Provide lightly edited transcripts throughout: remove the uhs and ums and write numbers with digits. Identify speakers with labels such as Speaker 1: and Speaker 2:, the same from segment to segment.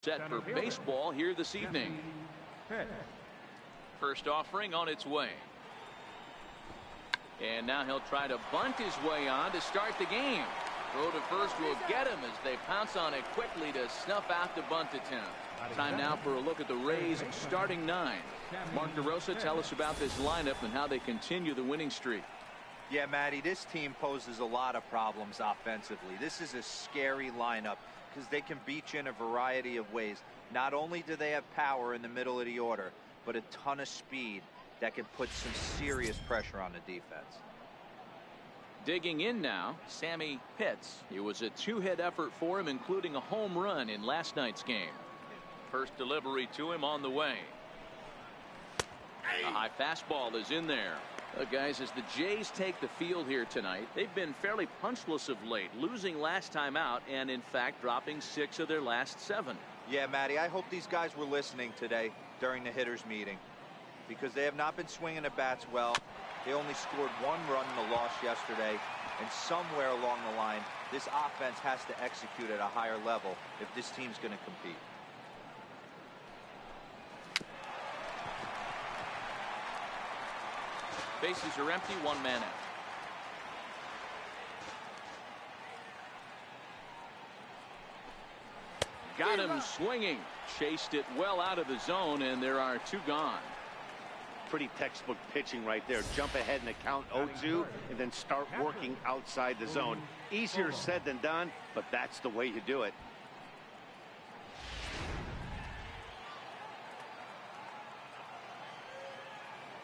Speaker 1: Set for baseball here this evening. First offering on its way. And now he'll try to bunt his way on to start the game. Throw to first will get him as they pounce on it quickly to snuff out the bunt attempt. Time now for a look at the Rays starting nine. Mark DeRosa, tell us about this lineup and how they continue the winning streak.
Speaker 2: Yeah, Matty, this team poses a lot of problems offensively. This is a scary lineup because they can beat you in a variety of ways. Not only do they have power in the middle of the order, but a ton of speed that can put some serious pressure on the defense.
Speaker 1: Digging in now, Sammy Pitts. It was a two-hit effort for him, including a home run in last night's game. First delivery to him on the way. A high fastball is in there. Guys, as the Jays take the field here tonight, they've been fairly punchless of late, losing last time out and, in fact, dropping 6 of their last 7.
Speaker 2: Yeah, Matty, I hope these guys were listening today during the hitters' meeting because they have not been swinging the bats well. They only scored 1 run in the loss yesterday, and somewhere along the line, this offense has to execute at a higher level if this team's going to compete.
Speaker 1: Bases are empty, 1 man out. Got him swinging. Chased it well out of the zone, and there are 2 gone.
Speaker 3: Pretty textbook pitching right there. Jump ahead in the count 0-2 and then start working outside the zone. Easier said than done, but that's the way you do it.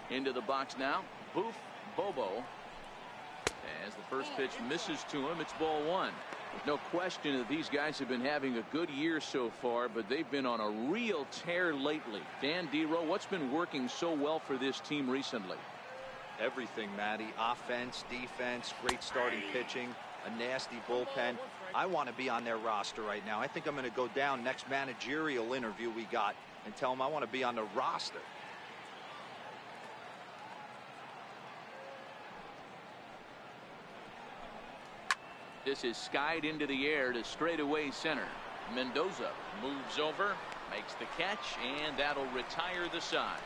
Speaker 1: Into the box now. Boof Bobo. As the first pitch misses to him, it's ball 1. No question that these guys have been having a good year so far, but they've been on a real tear lately. Dan Dero, what's been working so well for this team recently?
Speaker 2: Everything, Matty. Offense, defense, great starting pitching, a nasty bullpen. I want to be on their roster right now. I think I'm going to go down next managerial interview we got and tell them I want to be on the roster.
Speaker 1: This is skied into the air to straightaway center. Mendoza moves over, makes the catch, and that'll retire the side.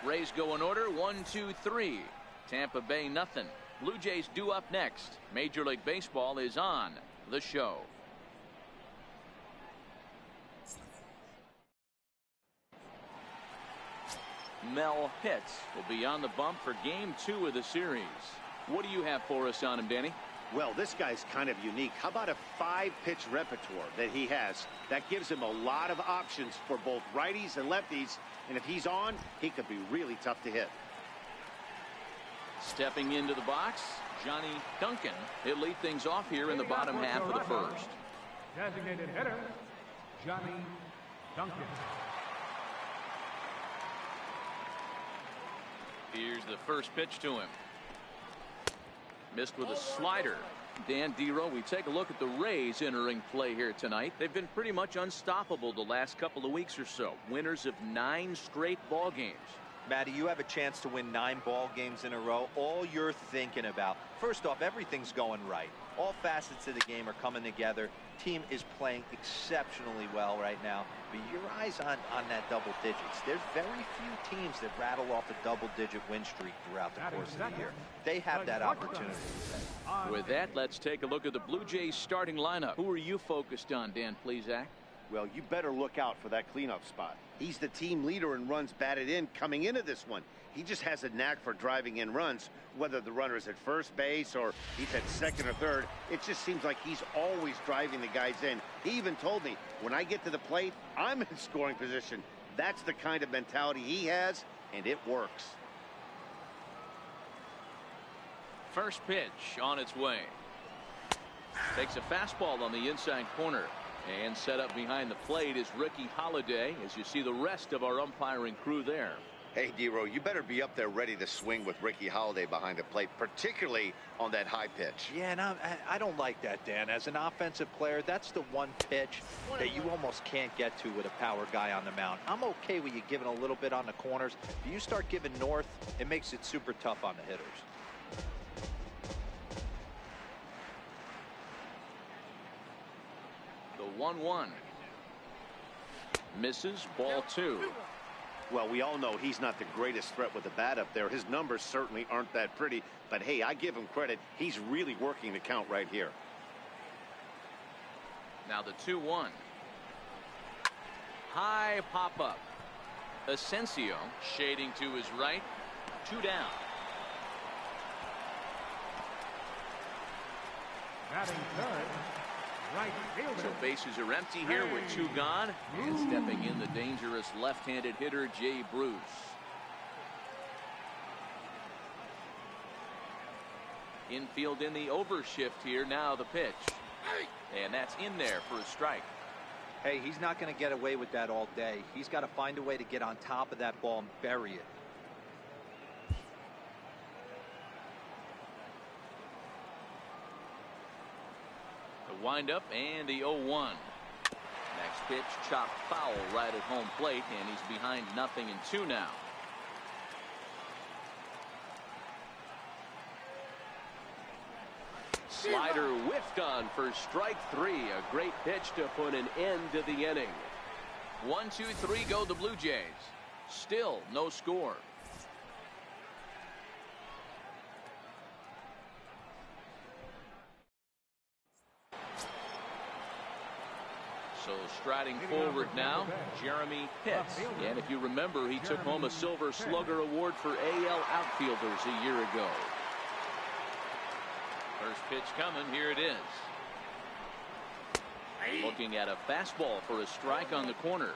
Speaker 1: Rays go in order, 1, 2, 3. Tampa Bay nothing. Blue Jays due up next. Major League Baseball is on the show. Mel Pitts will be on the bump for game 2 of the series. What do you have for us on him, Danny?
Speaker 3: Well, this guy's kind of unique. How about a 5-pitch repertoire that he has? That gives him a lot of options for both righties and lefties. And if he's on, he could be really tough to hit.
Speaker 1: Stepping into the box, Johnny Duncan. He'll lead things off here in the bottom half of the first.
Speaker 4: Designated hitter, Johnny Duncan.
Speaker 1: Here's the first pitch to him. Missed with a slider. Dan Dero, we take a look at the Rays entering play here tonight. They've been pretty much unstoppable the last couple of weeks or so. Winners of 9 straight ball games.
Speaker 2: Matty, you have a chance to win 9 ball games in a row. All you're thinking about, first off, everything's going right. All facets of the game are coming together. Team is playing exceptionally well right now. But your eyes on that double digits. There's very few teams that rattle off a double-digit win streak throughout the course of the year. They have that opportunity.
Speaker 1: With that, let's take a look at the Blue Jays starting lineup. Who are you focused on, Dan Plesac?
Speaker 3: Well, you better look out for that cleanup spot. He's the team leader in runs batted in coming into this one. He just has a knack for driving in runs, whether the runner is at first base or he's at second or third. It just seems like he's always driving the guys in. He even told me, when I get to the plate, I'm in scoring position. That's the kind of mentality he has, and it works.
Speaker 1: First pitch on its way. Takes a fastball on the inside corner. And set up behind the plate is Ricky Holiday, as you see the rest of our umpiring crew there.
Speaker 3: Hey, Dero, you better be up there ready to swing with Ricky Holiday behind the plate, particularly on that high pitch.
Speaker 2: Yeah, and I don't like that, Dan. As an offensive player, that's the one pitch that you almost can't get to with a power guy on the mound. I'm okay with you giving a little bit on the corners. If you start giving north, it makes it super tough on the hitters.
Speaker 1: The 1-1. Misses. Ball 2.
Speaker 3: Well, we all know he's not the greatest threat with the bat up there. His numbers certainly aren't that pretty. But, hey, I give him credit. He's really working the count right here.
Speaker 1: Now the 2-1. High pop-up. Asensio shading to his right. 2 down.
Speaker 4: Batting third, right fielder.
Speaker 1: So bases are empty here with 2 gone. And stepping in the dangerous left-handed hitter, Jay Bruce. Infield in the overshift here. Now the pitch. And that's in there for a strike.
Speaker 2: Hey, he's not going to get away with that all day. He's got to find a way to get on top of that ball and bury it.
Speaker 1: The windup and the 0-1. Next pitch chopped foul right at home plate, and he's behind 0-2 now. Slider whiffed on for strike 3. A great pitch to put an end to the inning. 1-2-3 go the Blue Jays. Still no score. So striding forward now, Jeremy Pitts. And if you remember, he took home a Silver Slugger Award for AL outfielders a year ago. First pitch coming. Here it is. Looking at a fastball for a strike on the corner.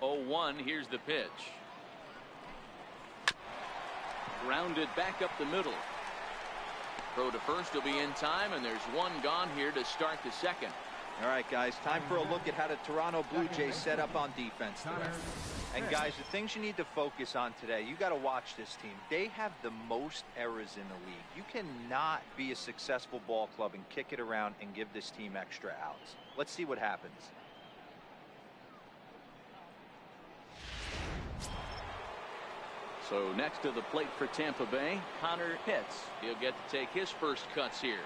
Speaker 1: Oh, 1. Here's the pitch. Grounded back up the middle. Throw to first will be in time, and there's 1 gone here to start the second.
Speaker 2: All right, guys, time for a look at how the Toronto Blue Jays set up on defense today. And guys, the things you need to focus on today, you got to watch this team. They have the most errors in the league. You cannot be a successful ball club and kick it around and give this team extra outs. Let's see what happens.
Speaker 1: So next to the plate for Tampa Bay, Connor Pitts. He'll get to take his first cuts here.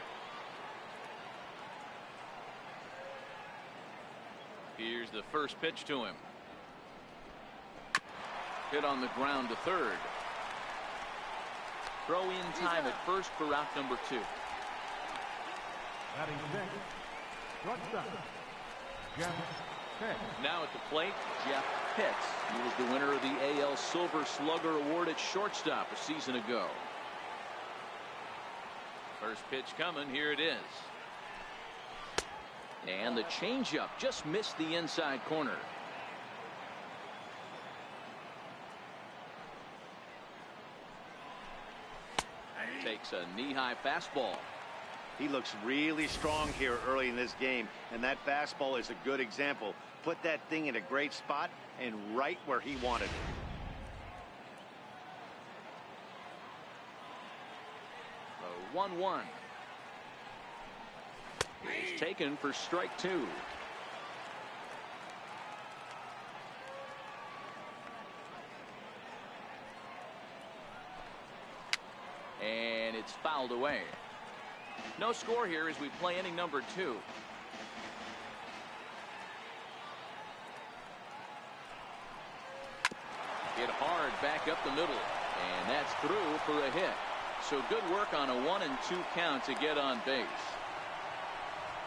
Speaker 1: Here's the first pitch to him. Hit on the ground to third. Throw in time at first for out number 2.
Speaker 4: Batting sixth, shortstop, Jeff Pitts.
Speaker 1: Now at the plate, Jeff Pitts. He was the winner of the AL Silver Slugger Award at shortstop a season ago. First pitch coming. Here it is. And the changeup just missed the inside corner. Takes a knee-high fastball.
Speaker 3: He looks really strong here early in this game, and that fastball is a good example. Put that thing in a great spot and right where he wanted it.
Speaker 1: The 1-1 is taken for strike 2. And it's fouled away. No score here as we play inning number 2. Hit hard back up the middle, and that's through for a hit. So good work on a 1-2 count to get on base.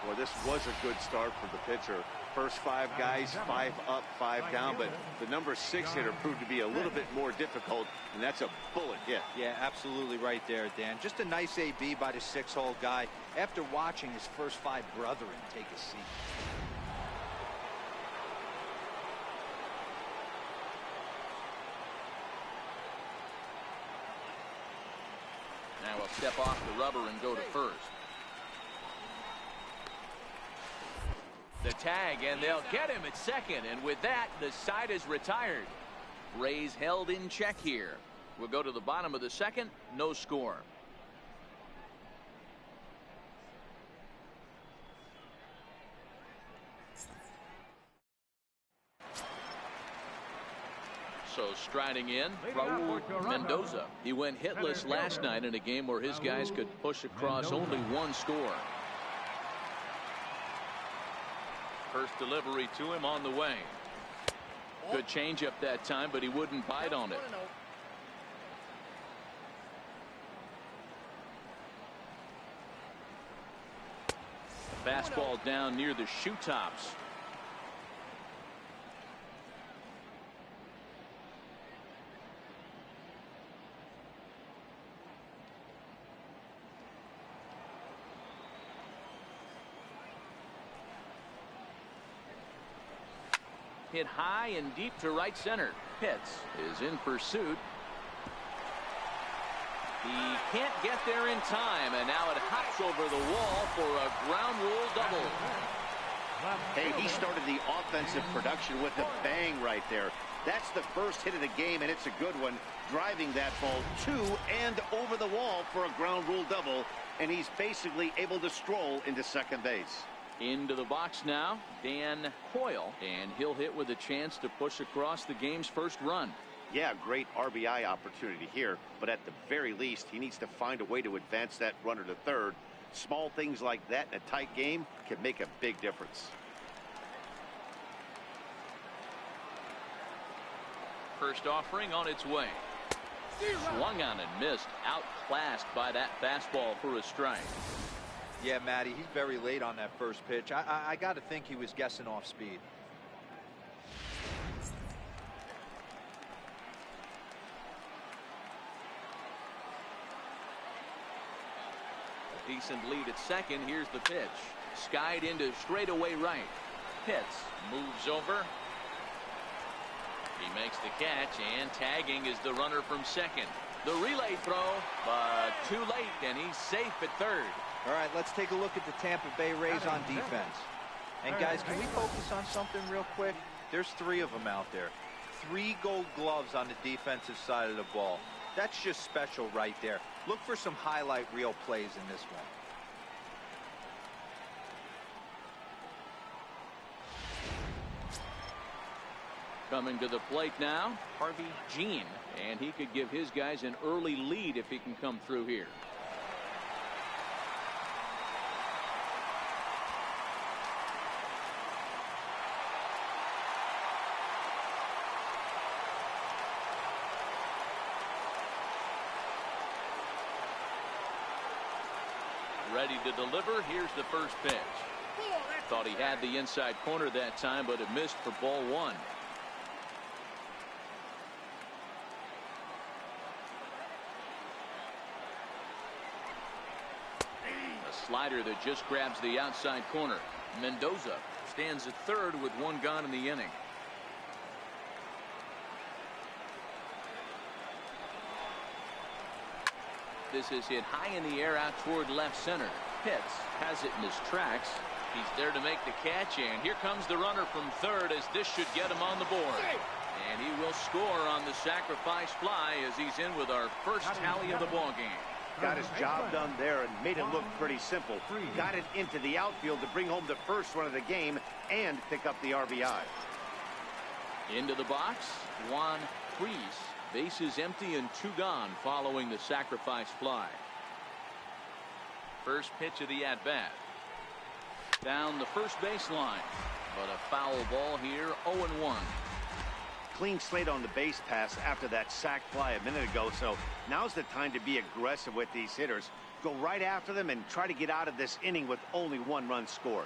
Speaker 3: Well, this was a good start for the pitcher. First 5 guys, 5 up, 5 down, but the number 6 hitter proved to be a little bit more difficult, and that's a bullet hit.
Speaker 2: Yeah, absolutely right there, Dan. Just a nice AB by the 6-hole guy after watching his first 5 brethren take a seat.
Speaker 1: Now we'll step off the rubber and go to first. The tag, and they'll get him at second, and with that the side is retired. Rays held in check here. We'll go to the bottom of the second. No score. So striding in, Raul Mendoza. He went hitless last night in a game where his guys could push across only one score. First delivery to him on the way. Good changeup that time, but he wouldn't bite on it. Fastball down near the shoe tops. Hit high and deep to right center. Pitts is in pursuit. He can't get there in time, and now it hops over the wall for a ground rule double.
Speaker 3: Hey, he started the offensive production with a bang right there. That's the first hit of the game, and it's a good one, driving that ball to and over the wall for a ground rule double, and he's basically able to stroll into second base.
Speaker 1: Into the box now, Dan Coyle, and he'll hit with a chance to push across the game's first run.
Speaker 3: Yeah, great RBI opportunity here, but at the very least, he needs to find a way to advance that runner to third. Small things like that in a tight game can make a big difference.
Speaker 1: First offering on its way. Swung on and missed, outclassed by that fastball for a strike.
Speaker 2: Yeah, Matty, he's very late on that first pitch. I got to think he was guessing off speed.
Speaker 1: A decent lead at second. Here's the pitch. Skied into straightaway right. Pitts moves over. He makes the catch, and tagging is the runner from second. The relay throw, but too late, and he's safe at third.
Speaker 2: All right, let's take a look at the Tampa Bay Rays on defense. And guys, can we focus on something real quick? There's 3 of them out there. 3 gold gloves on the defensive side of the ball. That's just special right there. Look for some highlight reel plays in this one.
Speaker 1: Coming to the plate now, Harvey Jean, and he could give his guys an early lead if he can come through here. Ready to deliver. Here's the first pitch. Thought he had the inside corner that time, but it missed for ball 1. A slider that just grabs the outside corner. Mendoza stands at third with 1 gone in the inning. This is hit high in the air out toward left center. Pitts has it in his tracks. He's there to make the catch, and here comes the runner from third as this should get him on the board. And he will score on the sacrifice fly as he's in with our first tally of the ball game.
Speaker 3: Got his job done there and made it look pretty simple. Got it into the outfield to bring home the first run of the game and pick up the RBI.
Speaker 1: Into the box, Juan Freese. Bases empty and 2 gone following the sacrifice fly. First pitch of the at-bat. Down the first baseline, but a foul ball here, 0-1.
Speaker 3: Clean slate on the base pass after that sac fly a minute ago, so now's the time to be aggressive with these hitters. Go right after them and try to get out of this inning with only 1 run scored.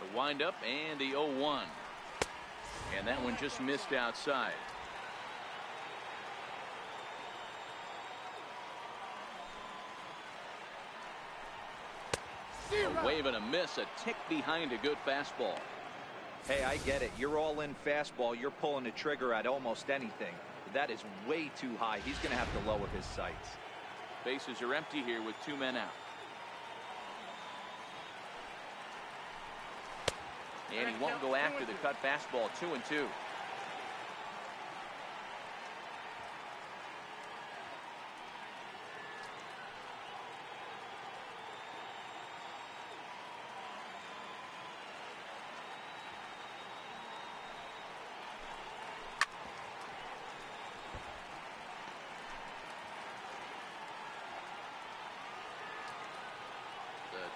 Speaker 1: The windup and the 0-1. And that one just missed outside. A wave and a miss, a tick behind a good fastball.
Speaker 2: Hey, I get it. You're all in fastball. You're pulling the trigger at almost anything. That is way too high. He's going to have to lower his sights.
Speaker 1: Bases are empty here with 2 men out. And he won't go after the cut fastball. 2-2.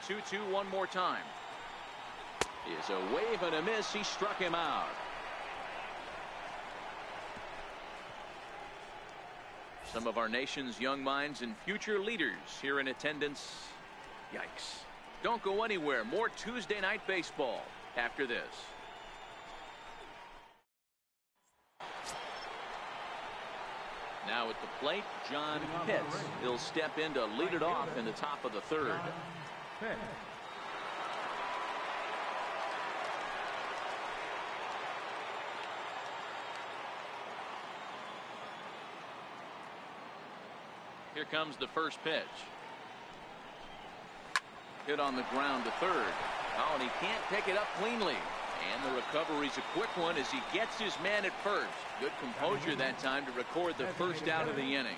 Speaker 1: 2-2 one more time. Is a wave and a miss. He struck him out. Some of our nation's young minds and future leaders here in attendance. Yikes. Don't go anywhere. More Tuesday Night Baseball after this. Now at the plate, John Pitts. He'll step in to lead it off in the top of the third. Here comes the first pitch. Hit on the ground to third. Oh, and he can't pick it up cleanly. And the recovery's a quick one as he gets his man at first. Good composure that time to record the first out of the inning.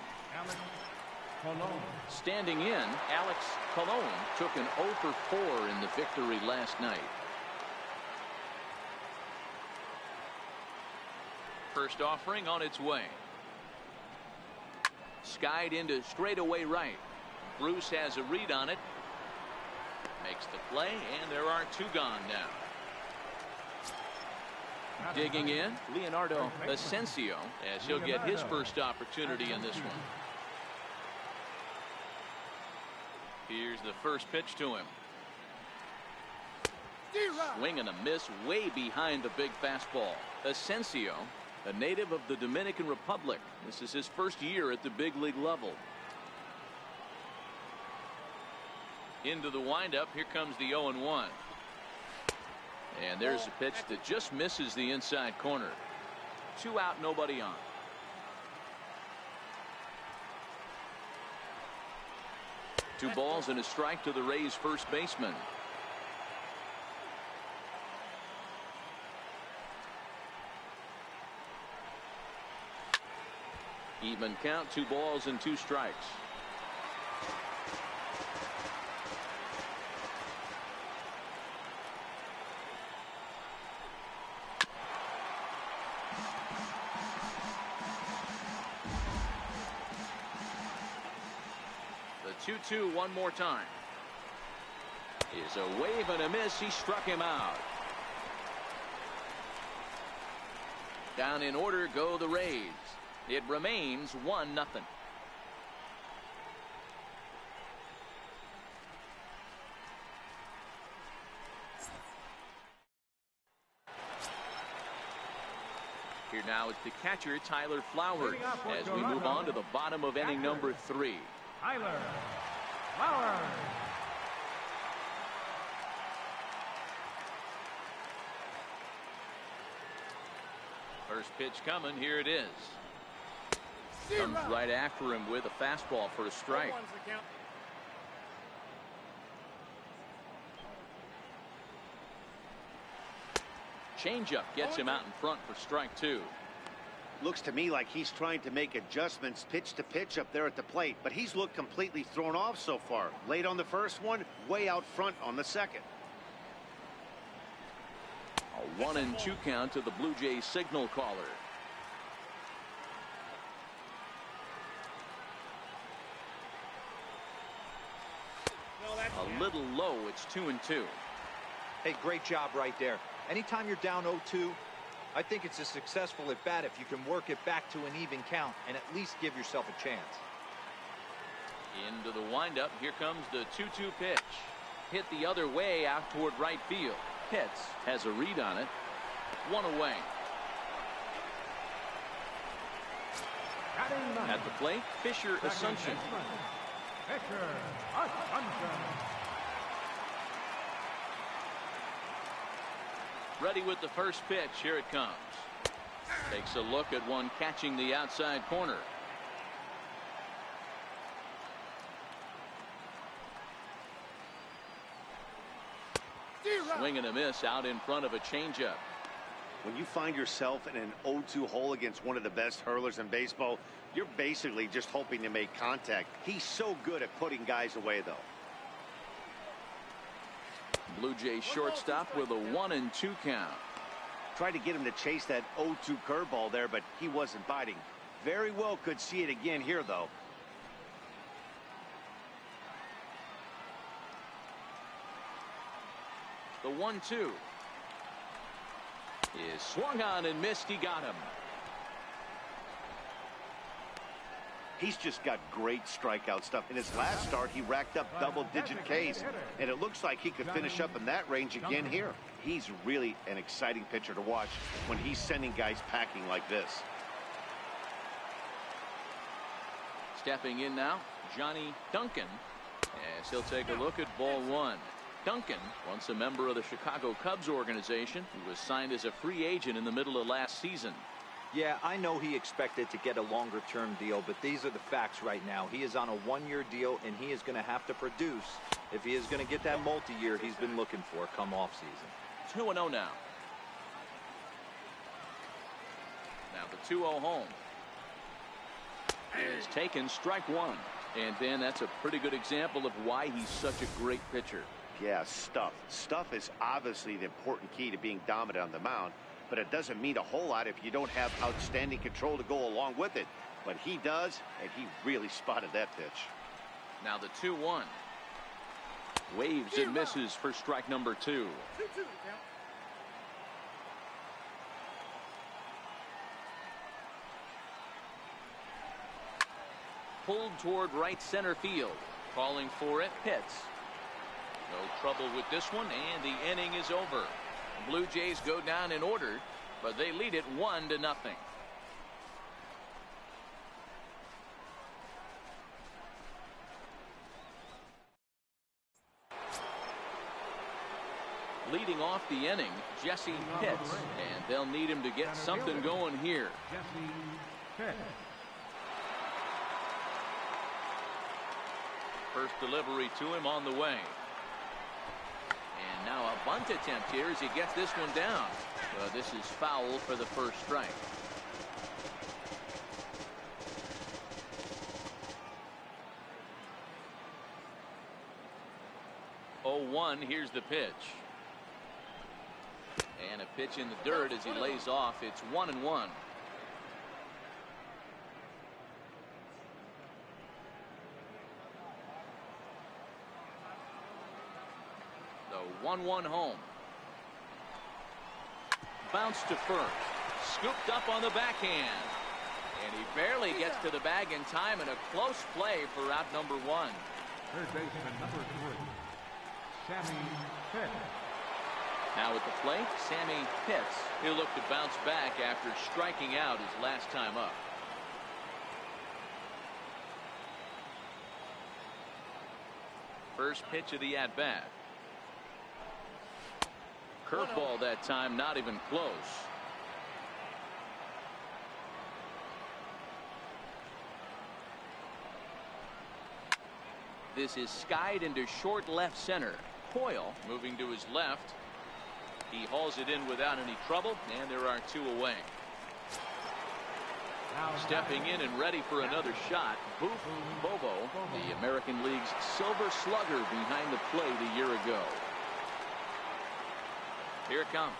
Speaker 1: Standing in, Alex Colon took an 0 for 4 in the victory last night. First offering on its way. Skied into straightaway right. Bruce has a read on it. Makes the play, and there are two gone now. Digging in, Leonardo Asensio, as he'll get his first opportunity in this one. Here's the first pitch to him. Swing and a miss way behind the big fastball. Asensio, a native of the Dominican Republic. This is his first year at the big league level. Into the windup. Here comes the 0-1. And there's a pitch that just misses the inside corner. 2 out, nobody on. Two balls and a strike to the Rays first baseman. Even count, 2 balls and 2 strikes. The 2-2 one more time. Is a wave and a miss. He struck him out. Down in order go the Rays. It remains 1-0. Here now is the catcher, Tyler Flowers, as we move on to the bottom of inning number 3.
Speaker 4: Tyler Flowers.
Speaker 1: First pitch coming. Here it is. Comes right after him with a fastball for a strike. Changeup gets him out in front for strike 2.
Speaker 3: Looks to me like he's trying to make adjustments pitch to pitch up there at the plate, but he's looked completely thrown off so far. Late on the first one, way out front on the second.
Speaker 1: A 1-2 count to the Blue Jays signal caller. A little low. It's 2-2.
Speaker 2: Hey, great job right there. Anytime you're down 0-2, I think it's a successful at bat if you can work it back to an even count and at least give yourself a chance.
Speaker 1: Into the windup. Here comes the 2-2 pitch. Hit the other way out toward right field. Pitts has a read on it. 1 away. At the plate, Fisher Asuncion.
Speaker 4: Fisher Asuncion.
Speaker 1: Ready with the first pitch. Here it comes. Takes a look at one catching the outside corner. Swing and a miss out in front of a changeup.
Speaker 3: When you find yourself in an 0-2 hole against one of the best hurlers in baseball, you're basically just hoping to make contact. He's so good at putting guys away, though.
Speaker 1: Blue Jays shortstop with a 1-2 count.
Speaker 3: Tried to get him to chase that 0-2 curveball there, but he wasn't biting. Very well could see it again here, though.
Speaker 1: The 1-2 is swung on and missed. He got him.
Speaker 3: He's just got great strikeout stuff. In his last start, he racked up double-digit Ks, and it looks like he could finish up in that range again here. He's really an exciting pitcher to watch when he's sending guys packing like this.
Speaker 1: Stepping in now, Johnny Duncan, as he'll take a look at ball one. Duncan, once a member of the Chicago Cubs organization, who was signed as a free agent in the middle of last season.
Speaker 2: Yeah, I know he expected to get a longer-term deal, but these are the facts right now. He is on a one-year deal, and he is going to have to produce if he is going to get that multi-year he's been looking for come off-season.
Speaker 1: 2-0 now. Now the 2-0 home is taken, strike one. And then that's a pretty good example of why he's such a great pitcher.
Speaker 3: Yeah, stuff. Stuff is obviously the important key to being dominant on the mound, but it doesn't mean a whole lot if you don't have outstanding control to go along with it. But he does, and he really spotted that pitch.
Speaker 1: Now the 2-1. Waves and misses for strike number 2. Pulled toward right center field. Calling for it, Pitts. No trouble with this one, and the inning is over. The Blue Jays go down in order, but they lead it 1-0. Leading off the inning, Jesse Pitts, and they'll need him to get something going here.
Speaker 4: Jesse Pitts.
Speaker 1: First delivery to him on the way. And now a bunt attempt here as he gets this one down. This is foul for the first strike. 0-1. Here's the pitch. And a pitch in the dirt as he lays off. It's 1-1. The 1-1 home. Bounce to first. Scooped up on the backhand. And he barely gets to the bag in time, and a close play for out number 1.
Speaker 4: Third baseman number 3, Sammy Pitts.
Speaker 1: Now at the plate, Sammy Pitts. He'll look to bounce back after striking out his last time up. First pitch of the at-bat. Curveball that time, not even close. This is skied into short left center. Coyle moving to his left. He hauls it in without any trouble, and there are 2 away. Stepping in and ready for another shot, Boof Bobo, the American League's Silver Slugger, behind the plate a year ago. Here it comes.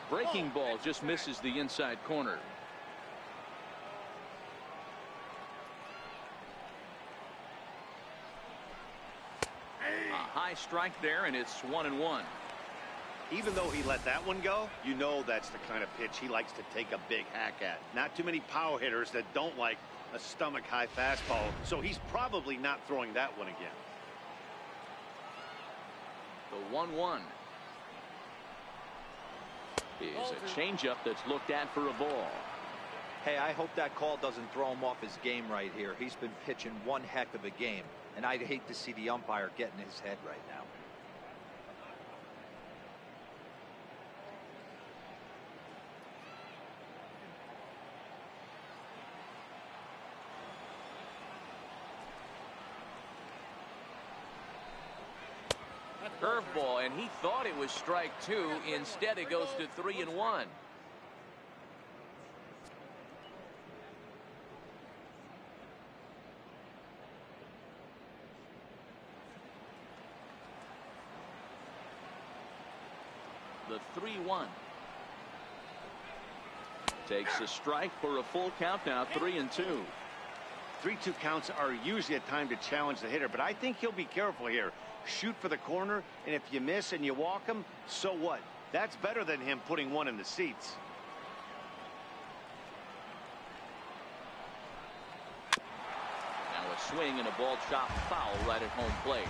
Speaker 1: Breaking ball just misses the inside corner. A high strike there, and it's 1-1.
Speaker 3: Even though he let that one go, you know that's the kind of pitch he likes to take a big hack at. Not too many power hitters that don't like a stomach-high fastball, so he's probably not throwing that one again.
Speaker 1: The 1-1 is a changeup that's looked at for a ball.
Speaker 2: Hey, I hope that call doesn't throw him off his game right here. He's been pitching one heck of a game, and I'd hate to see the umpire get in his head right now.
Speaker 1: Curveball, and he thought it was strike 2. Instead, it goes to 3-1. The 3-1 takes a strike for a full count now. 3-2.
Speaker 3: 3-2 counts are usually a time to challenge the hitter, but I think he'll be careful here. Shoot for the corner, and if you miss and you walk him, so what? That's better than him putting one in the seats.
Speaker 1: Now a swing and a ball chopped foul right at home plate.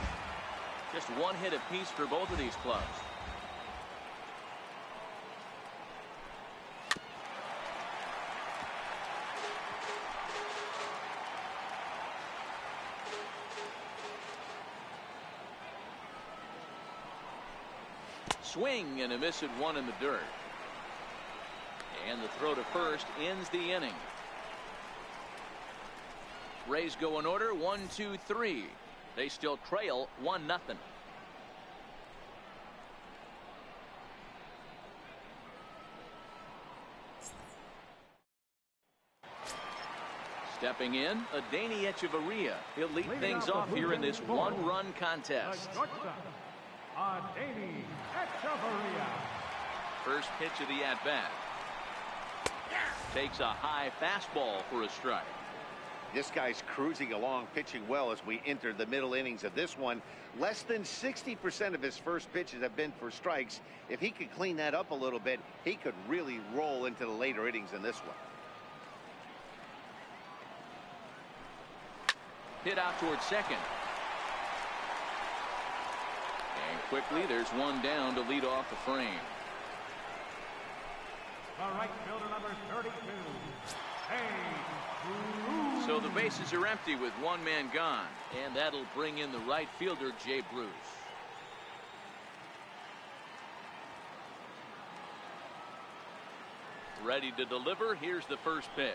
Speaker 1: Just one hit apiece for both of these clubs. Swing and a miss at one in the dirt. And the throw to first ends the inning. Rays go in order 1-2-3. They still trail 1-0. Stepping in, Adeiny Hechavarria. He'll lead things off here in this one-run contest.
Speaker 4: Adeiny Hechavarria.
Speaker 1: First pitch of the at-bat. Takes a high fastball for a strike.
Speaker 3: This guy's cruising along, pitching well as we enter the middle innings of this one. Less than 60% of his first pitches have been for strikes. If he could clean that up a little bit, he could really roll into the later innings in this one.
Speaker 1: Hit out towards second. And quickly there's one down to lead off the frame.
Speaker 4: The right fielder, number 32.
Speaker 1: So the bases are empty with one man gone, and that'll bring in the right fielder, Jay Bruce. Ready to deliver. Here's the first pitch.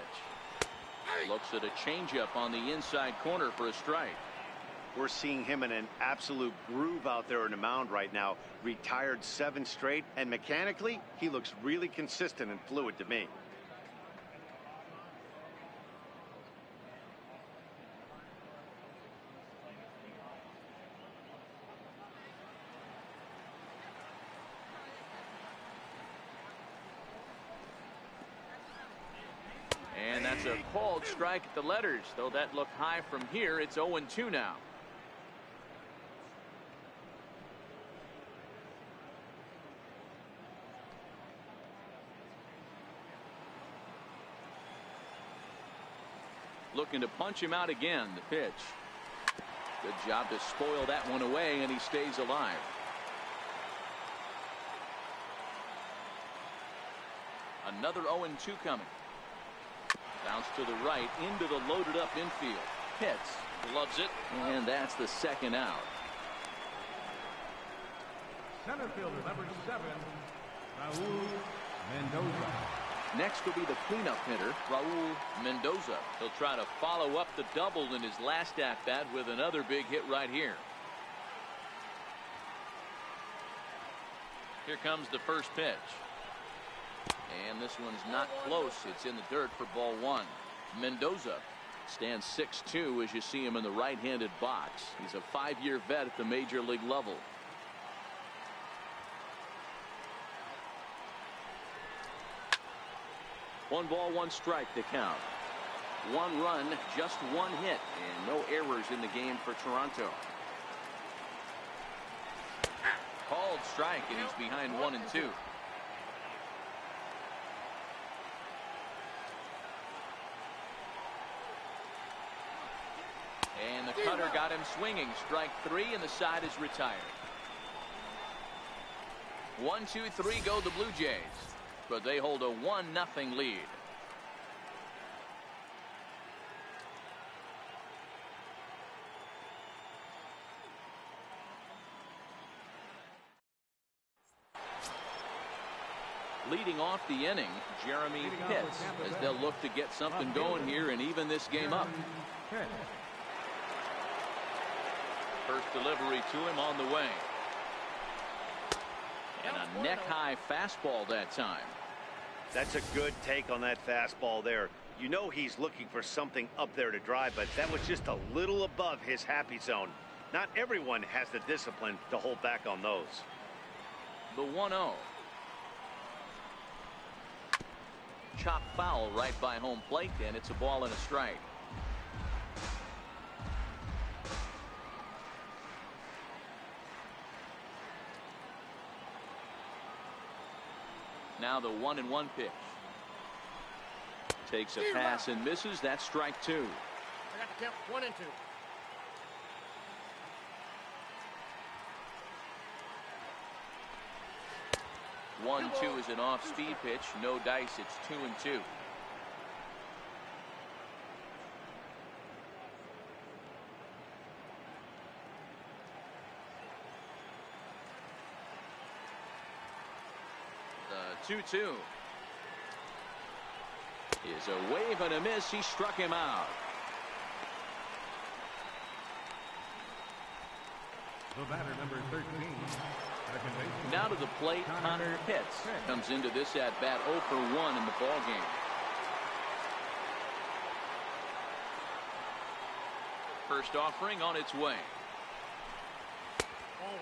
Speaker 1: Looks at a changeup on the inside corner for a strike.
Speaker 3: We're seeing him in an absolute groove out there in the mound right now. Retired 7 straight, and mechanically, he looks really consistent and fluid to me.
Speaker 1: And that's a called strike at the letters, though that looked high from here. It's 0-2 now. Looking to punch him out again. The pitch. Good job to spoil that one away, and he stays alive. Another 0-2 coming. Bounce to the right into the loaded up infield. Hits. Loves it. And that's the second out.
Speaker 4: Center fielder, number 7, Raul Mendoza.
Speaker 1: Next will be the cleanup hitter, Raul Mendoza. He'll try to follow up the double in his last at-bat with another big hit right here. Here comes the first pitch. And this one's not close. It's in the dirt for ball 1. Mendoza stands 6'2" as you see him in the right-handed box. He's a 5-year vet at the major league level. One ball, one strike to count. One run, just one hit, and no errors in the game for Toronto. Called strike, and he's behind 1-2. And the cutter got him swinging. Strike 3, and the side is retired. 1-2-3 go the Blue Jays, but they hold a 1-0 lead. Leading off the inning, Jeremy Pitts, as they'll look to get something going here and even this game up. First delivery to him on the way. And a neck-high fastball that time.
Speaker 3: That's a good take on that fastball there. You know he's looking for something up there to drive, but that was just a little above his happy zone. Not everyone has the discipline to hold back on those.
Speaker 1: The 1-0. Chop foul right by home plate, and it's a ball and a strike. Now the 1-1 pitch. Takes a pass and misses. That's strike two.
Speaker 5: I got the count 1-2.
Speaker 1: 1-2 is an off-speed pitch. No dice. It's 2-2. The 2-2 is a wave and a miss. He struck him out.
Speaker 4: The batter, number 13. Second baseman.
Speaker 1: Now to the plate, Connor Pitts comes into this at bat 0 for 1 in the ball game. First offering on its way.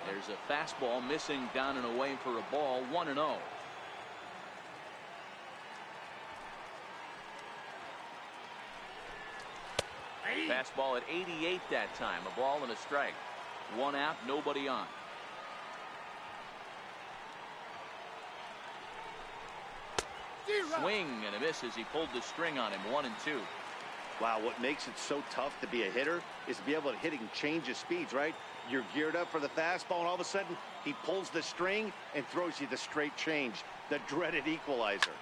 Speaker 1: There's a fastball missing down and away for a ball. 1-0. Fastball at 88 that time. A ball and a strike. One out, nobody on. Swing and a miss as he pulled the string on him. 1-2.
Speaker 3: Wow, what makes it so tough to be a hitter is to be able to hit and change his speeds, right? You're geared up for the fastball, and all of a sudden, he pulls the string and throws you the straight change, the dreaded equalizer.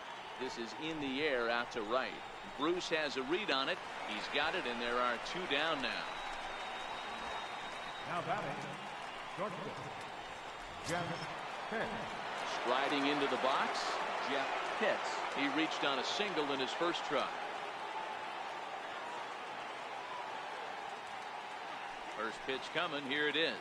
Speaker 1: This is in the air out to right. Bruce has a read on it. He's got it, and there are 2 down now.
Speaker 4: Now batting, shortstop, Jeff Pitts.
Speaker 1: Striding into the box, Jeff Pitts. He reached on a single in his first try. First pitch coming. Here it is.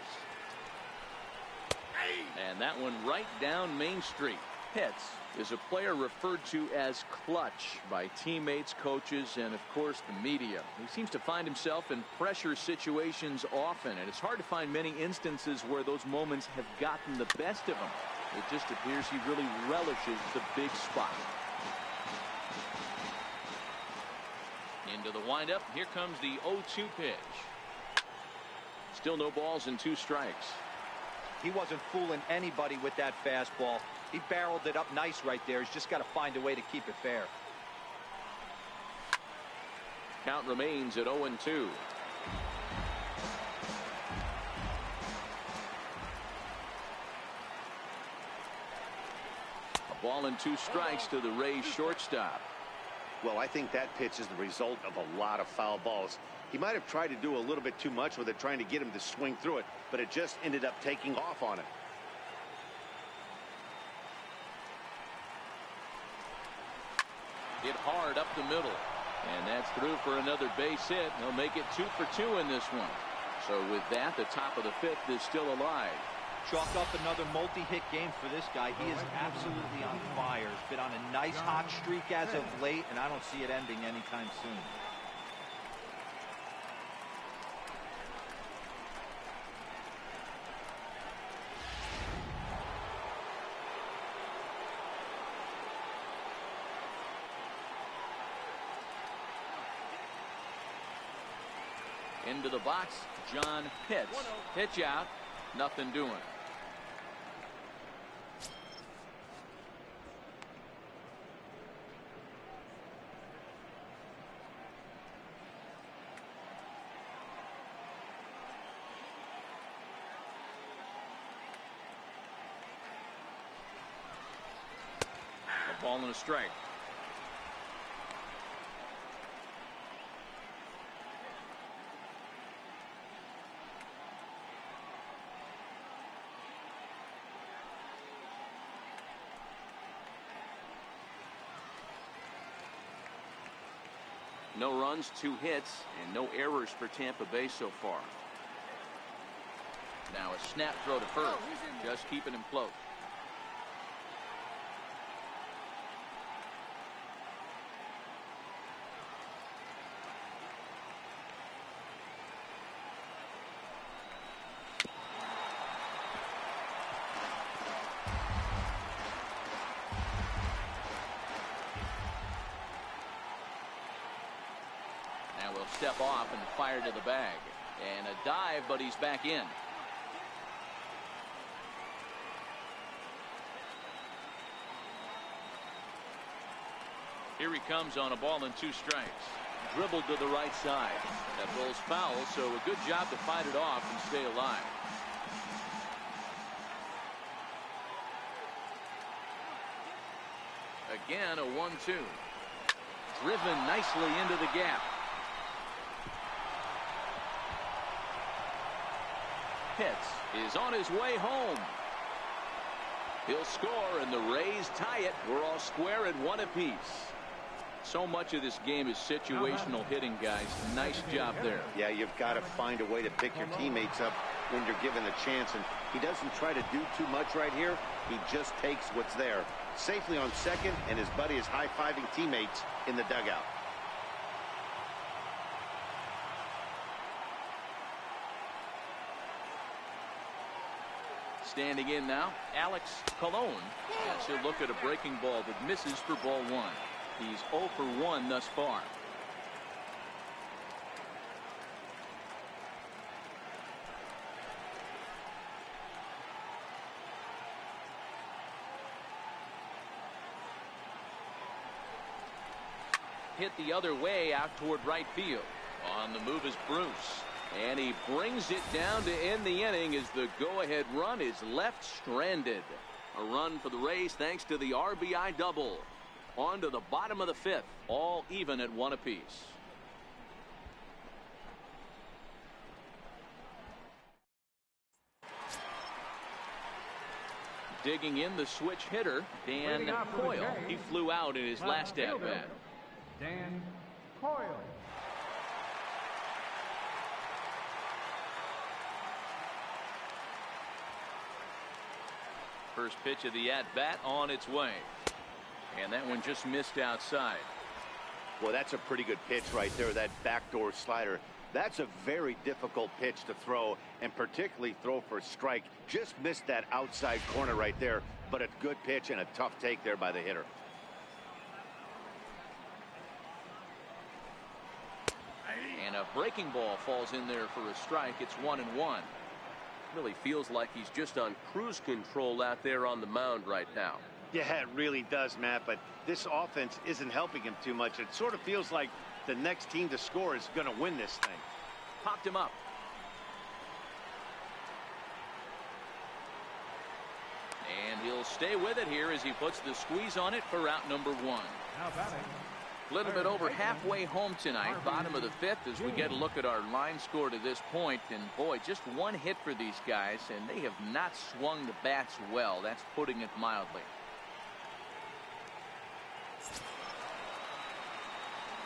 Speaker 1: And that one right down Main Street. Pitts is a player referred to as clutch by teammates, coaches, and of course the media. He seems to find himself in pressure situations often, and it's hard to find many instances where those moments have gotten the best of him. It just appears he really relishes the big spot. Into the windup. Here comes the 0-2 pitch. Still no balls and 2 strikes.
Speaker 2: He wasn't fooling anybody with that fastball. He barreled it up nice right there. He's just got to find a way to keep it fair.
Speaker 1: Count remains at 0-2. A ball and 2 strikes to the Rays shortstop.
Speaker 3: Well, I think that pitch is the result of a lot of foul balls. He might have tried to do a little bit too much with it, trying to get him to swing through it, but it just ended up taking off on him.
Speaker 1: Hit hard up the middle, and that's through for another base hit. He'll make it 2 for 2 in this one. So with that, the top of the 5th is still alive.
Speaker 2: Chalk up another multi-hit game for this guy. He is absolutely on fire. He's been on a nice hot streak as of late, and I don't see it ending anytime soon.
Speaker 1: Into the box, John Pitts. Pitch out, nothing doing. A ball and a strike. No runs, 2 hits, and no errors for Tampa Bay so far. Now a snap throw to first, just keeping him close. will step off and fire to the bag. And a dive, but he's back in. Here he comes on a ball and 2 strikes. Dribbled to the right side. That ball's foul, so a good job to fight it off and stay alive. Again, a 1-2. Driven nicely into the gap. Pitts is on his way home. He'll score, and the Rays tie it. We're all square at 1 apiece. So much of this game is situational hitting, guys. Nice job there.
Speaker 3: Yeah, you've got to find a way to pick your teammates up when you're given the chance, and he doesn't try to do too much right here. He just takes what's there. Safely on second, and his buddy is high-fiving teammates in the dugout.
Speaker 1: Standing in now, Alex Colon. As he'll look at a breaking ball that misses for ball 1. He's 0 for 1 thus far. Hit the other way out toward right field. On the move is Bruce. And he brings it down to end the inning as the go-ahead run is left stranded. A run for the Rays thanks to the RBI double. On to the bottom of the 5th, all even at 1 apiece. Digging in the switch hitter, Dan Coyle. He flew out in his last at-bat.
Speaker 4: Dan Coyle.
Speaker 1: First pitch of the at-bat on its way. And that one just missed outside.
Speaker 3: Well, that's a pretty good pitch right there, that backdoor slider. That's a very difficult pitch to throw, and particularly throw for a strike. Just missed that outside corner right there, but a good pitch and a tough take there by the hitter.
Speaker 1: And a breaking ball falls in there for a strike. It's 1-1.
Speaker 6: Really feels like he's just on cruise control out there on the mound right now.
Speaker 3: Yeah, it really does, Matt, but this offense isn't helping him too much. It sort of feels like the next team to score is going to win this thing.
Speaker 1: Popped him up. And he'll stay with it here as he puts the squeeze on it for out number 1. A little bit over halfway home tonight, bottom of the 5th, as we get a look at our line score to this point. And boy, just 1 hit for these guys, and they have not swung the bats well. That's putting it mildly.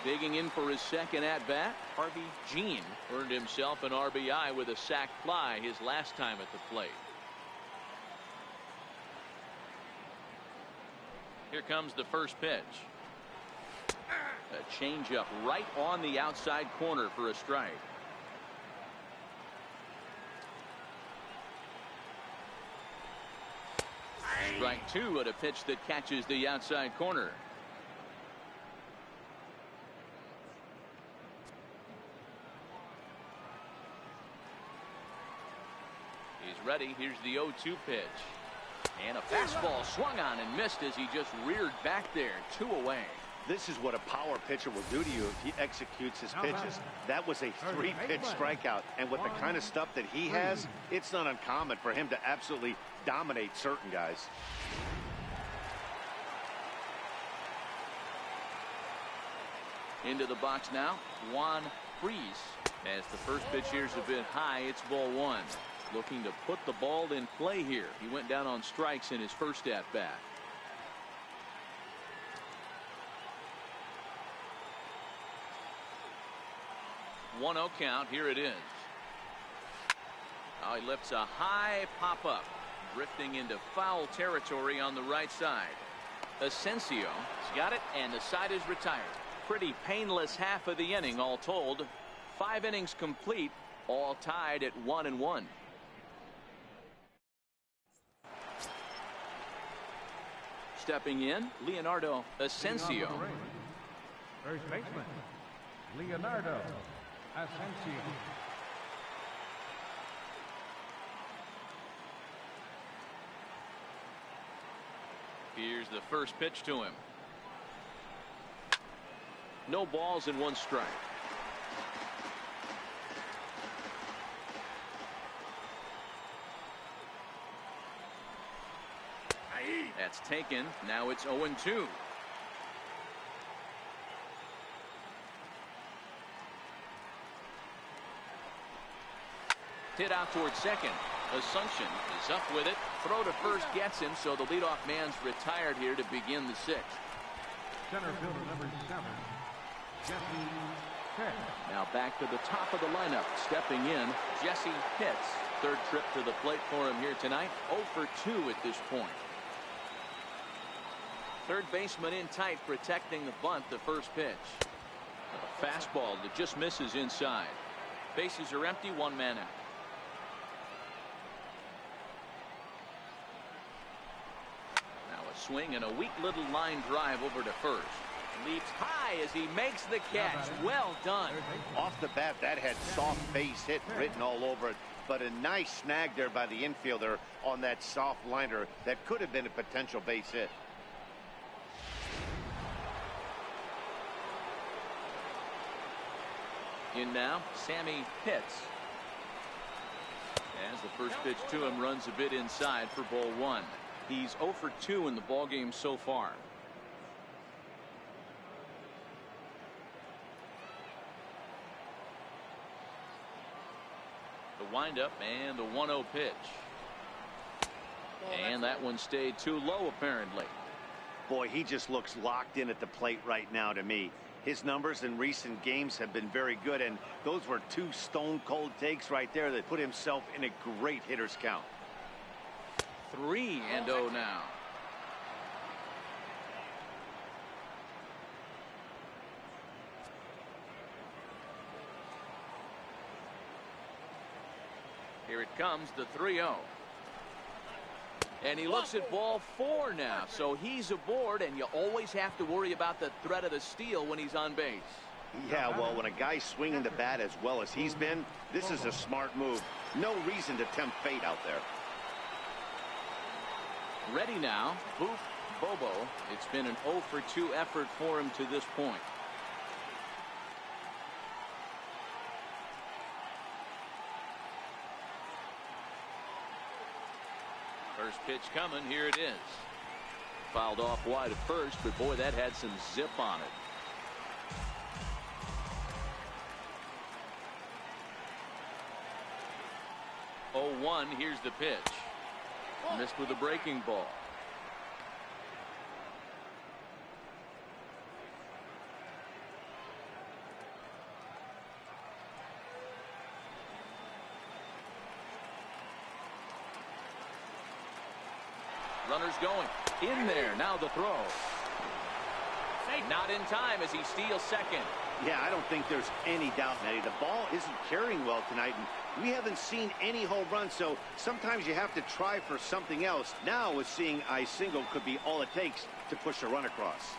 Speaker 1: Digging in for his second at-bat, Harvey Jean earned himself an RBI with a sac fly his last time at the plate. Here comes the first pitch. A changeup right on the outside corner for a strike. Strike 2 at a pitch that catches the outside corner. He's ready. Here's the 0-2 pitch. And a fastball swung on and missed as he just reared back there. 2 away.
Speaker 3: This is what a power pitcher will do to you if he executes his pitches. That was a 3-pitch strikeout, and with the kind of stuff that he has, it's not uncommon for him to absolutely dominate certain guys.
Speaker 1: Into the box now, Juan Freese. As the first pitch here's a bit high, it's ball 1. Looking to put the ball in play here. He went down on strikes in his first at-bat. One 0 count. Here it is. Now he lifts a high pop-up, drifting into foul territory on the right side. Asensio has got it, and the side is retired. Pretty painless half of the inning, all told. 5 innings complete, all tied at 1-1. Stepping in, Leonardo Asensio.
Speaker 4: First baseman, Leonardo Asensio.
Speaker 1: Here's the first pitch to him. No balls and 1 strike. That's taken. Now it's 0-2. Hit out towards second. Asuncion is up with it. Throw to first gets him, so the leadoff man's retired here to begin the 6th.
Speaker 4: Center fielder number 7, Jesse Pitts.
Speaker 1: Now back to the top of the lineup. Stepping in, Jesse Pitts. Third trip to the plate for him here tonight. 0 for 2 at this point. Third baseman in tight, protecting the bunt, the first pitch. A fastball that just misses inside. Bases are empty, 1 man out. Now a swing and a weak little line drive over to first. Leaps high as he makes the catch. Well done.
Speaker 3: Off the bat, that had soft base hit written all over it, but a nice snag there by the infielder on that soft liner that could have been a potential base hit.
Speaker 1: In now, Sammy Pitts. As the first pitch to him runs a bit inside for ball 1. He's 0 for 2 in the ballgame so far. The windup and the 1-0 pitch. And that one stayed too low apparently.
Speaker 3: Boy, he just looks locked in at the plate right now to me. His numbers in recent games have been very good, and those were 2 stone-cold takes right there that put himself in a great hitter's count.
Speaker 1: 3-0 now. Here it comes, the 3-0. And he looks at ball 4 now, so he's aboard, and you always have to worry about the threat of the steal when he's on base.
Speaker 3: Yeah, well, when a guy's swinging the bat as well as he's been, this is a smart move. No reason to tempt fate out there.
Speaker 1: Ready now, Boof Bobo. It's been an 0 for 2 effort for him to this point. First pitch coming, here it is. Fouled off wide at first, but boy, that had some zip on it. Oh, 1, here's the pitch. Missed with a breaking ball. Runners going. In there. Now the throw. Not in time as he steals second.
Speaker 3: Yeah, I don't think there's any doubt, Eddie. The ball isn't carrying well tonight, and we haven't seen any home runs, so sometimes you have to try for something else. Now, with seeing I single could be all it takes to push a run across.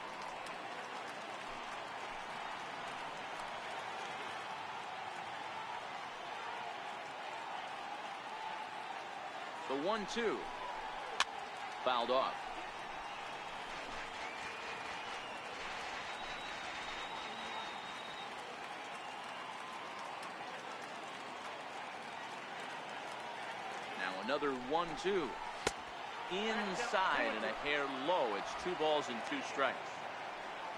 Speaker 1: The 1-2. Fouled off. Now another 1-2. Inside and a hair low. It's 2 balls and 2 strikes.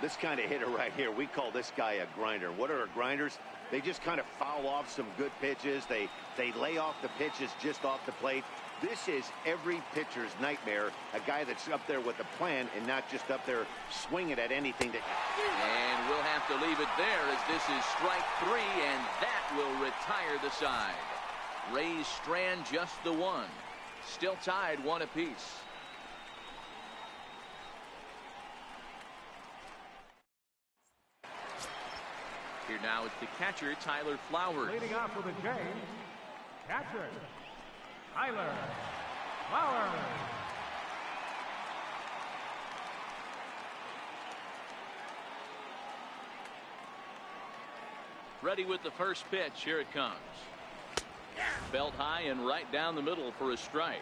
Speaker 3: This kind of hitter right here, we call this guy a grinder. What are grinders? They just kind of foul off some good pitches. They lay off the pitches just off the plate. This is every pitcher's nightmare, a guy that's up there with a plan and not just up there swinging at anything that...
Speaker 1: And we'll have to leave it there as this is strike 3, and that will retire the side. Rays strand just the 1. Still tied 1 apiece. Here now is the catcher, Tyler Flowers.
Speaker 4: Leading off with a J, catcher, Tyler Flowers.
Speaker 1: Ready with the first pitch. Here it comes. Belt high and right down the middle for a strike.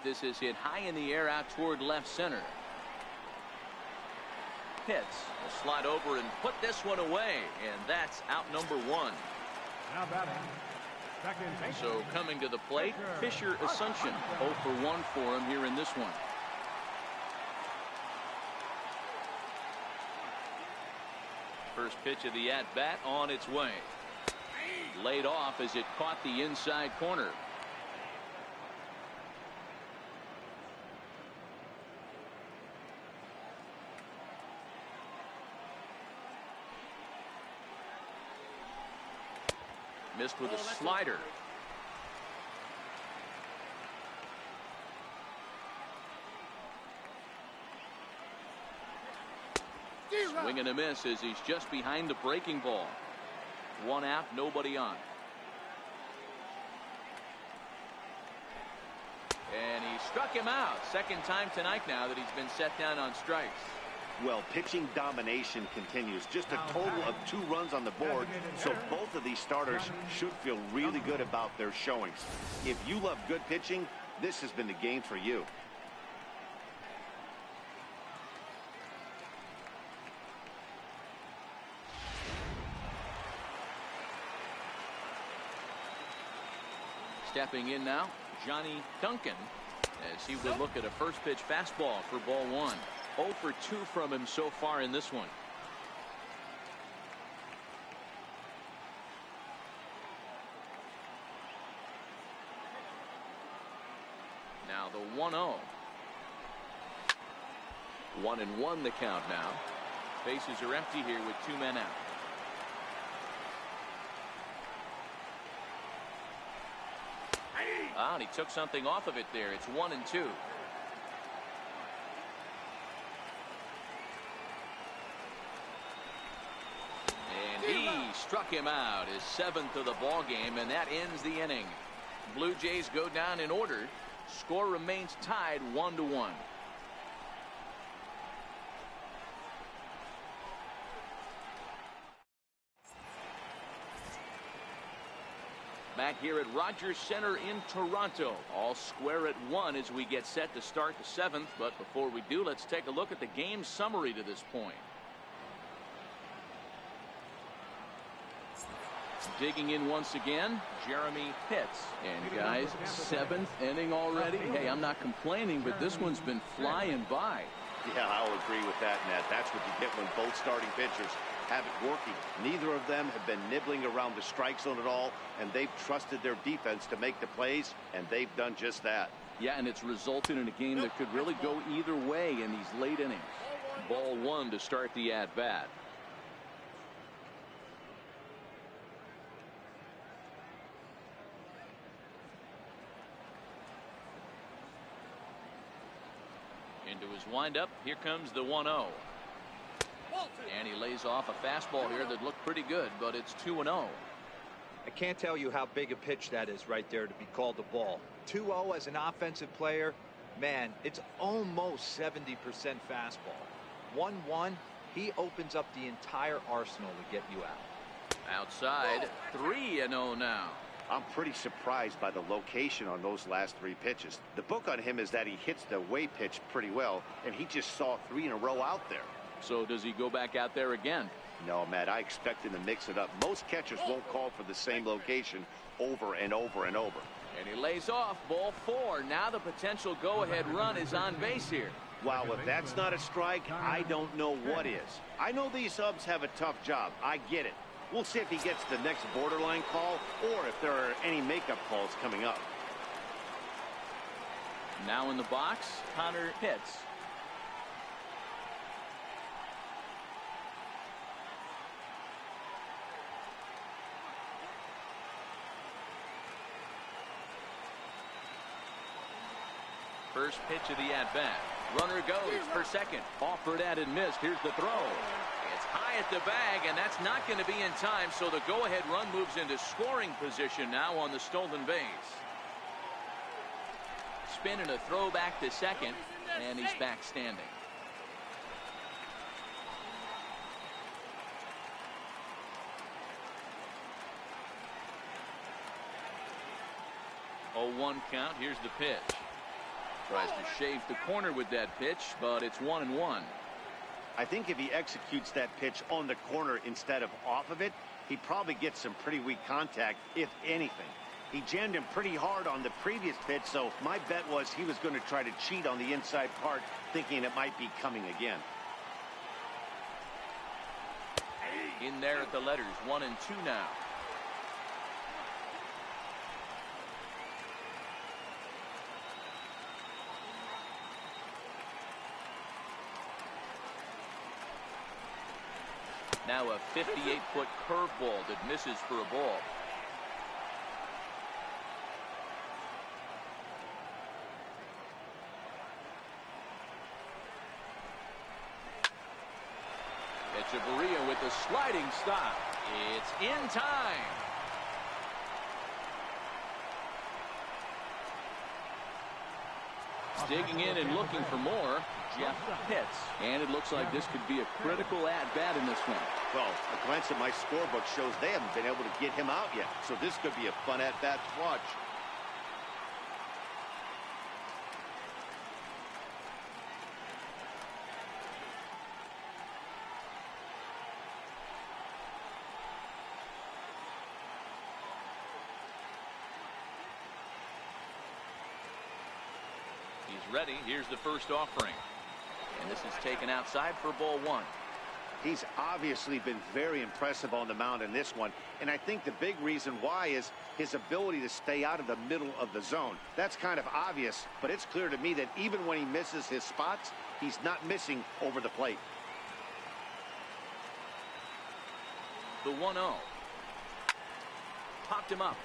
Speaker 1: This is hit high in the air out toward left center. Pitts will slide over and put this one away, and that's out number one.
Speaker 4: Now batting. Second baseman.
Speaker 1: So coming to the plate, Fisher Asuncion. 0 for 1 for him here in this one. First pitch of the at-bat on its way. Laid off as it caught the inside corner. Missed with a slider. Swing and a miss as he's just behind the breaking ball. One out, nobody on. And he struck him out. Second time tonight now that he's been set down on strikes.
Speaker 3: Well, pitching domination continues. Just a total of 2 runs on the board, so both of these starters should feel really good about their showings. If you love good pitching, this has been the game for you.
Speaker 1: Stepping in now, Johnny Duncan, as he would look at a first pitch fastball for ball 1. 0 for 2 from him so far in this one. Now the 1-0. 1-1 the count now. Bases are empty here with 2 men out. And he took something off of it there. It's 1-2. And he struck him out, his 7th of the ball game, and that ends the inning. Blue Jays go down in order. Score remains tied 1-1. Back here at Rogers Center in Toronto. All square at 1 as we get set to start the 7th. But before we do, let's take a look at the game summary to this point. Digging in once again, Jeremy Pitts. And guys, 7th inning already. Hey, I'm not complaining, but this one's been flying by.
Speaker 3: Yeah, I'll agree with that, Nat. That's what you get when both starting pitchers have it working. Neither of them have been nibbling around the strike zone at all, and they've trusted their defense to make the plays, and they've done just that.
Speaker 1: Yeah, and it's resulted in a game that could really go either way in these late innings. Ball 1 to start the at-bat. Into his windup, here comes the 1-0. And he lays off a fastball here that looked pretty good, but it's 2-0.
Speaker 2: I can't tell you how big a pitch that is right there to be called a ball. 2-0 as an offensive player, man, it's almost 70% fastball. 1-1, he opens up the entire arsenal to get you out.
Speaker 1: Outside, 3-0 now.
Speaker 3: I'm pretty surprised by the location on those last 3 pitches. The book on him is that he hits the away pitch pretty well, and he just saw 3 in a row out there.
Speaker 1: So does he go back out there again?
Speaker 3: No, Matt, I expect him to mix it up. Most catchers won't call for the same location over and over and over.
Speaker 1: And he lays off ball 4. Now the potential go-ahead run is on base here.
Speaker 3: Wow, if that's not a strike, I don't know what is. I know these subs have a tough job. I get it. We'll see if he gets the next borderline call or if there are any makeup calls coming up.
Speaker 1: Now in the box, Connor Pitts. First pitch of the at-bat. Runner goes for second. Offered at and missed. Here's the throw. It's high at the bag, and that's not going to be in time, so the go-ahead run moves into scoring position now on the stolen base. Spin and a throw back to second. And he's back standing. Oh, 1 count. Here's the pitch. Tries to shave the corner with that pitch, but it's 1-1.
Speaker 3: I think if he executes that pitch on the corner instead of off of it, he probably gets some pretty weak contact, if anything. He jammed him pretty hard on the previous pitch, so my bet was he was going to try to cheat on the inside part, thinking it might be coming again.
Speaker 1: In there at the letters, 1-2 now. Now a 58-foot curveball that misses for a ball. Echeverria with the sliding stop. It's in time. Digging in and looking for more, Jeff Pitts. And it looks like this could be a critical at-bat in this one.
Speaker 3: Well, a glance at my scorebook shows they haven't been able to get him out yet, so this could be a fun at-bat to watch.
Speaker 1: He's ready. Here's the first offering. And this is taken outside for ball 1.
Speaker 3: He's obviously been very impressive on the mound in this one, and I think the big reason why is his ability to stay out of the middle of the zone. That's kind of obvious, but it's clear to me that even when he misses his spots, he's not missing over the plate.
Speaker 1: The 1-0. Popped him up.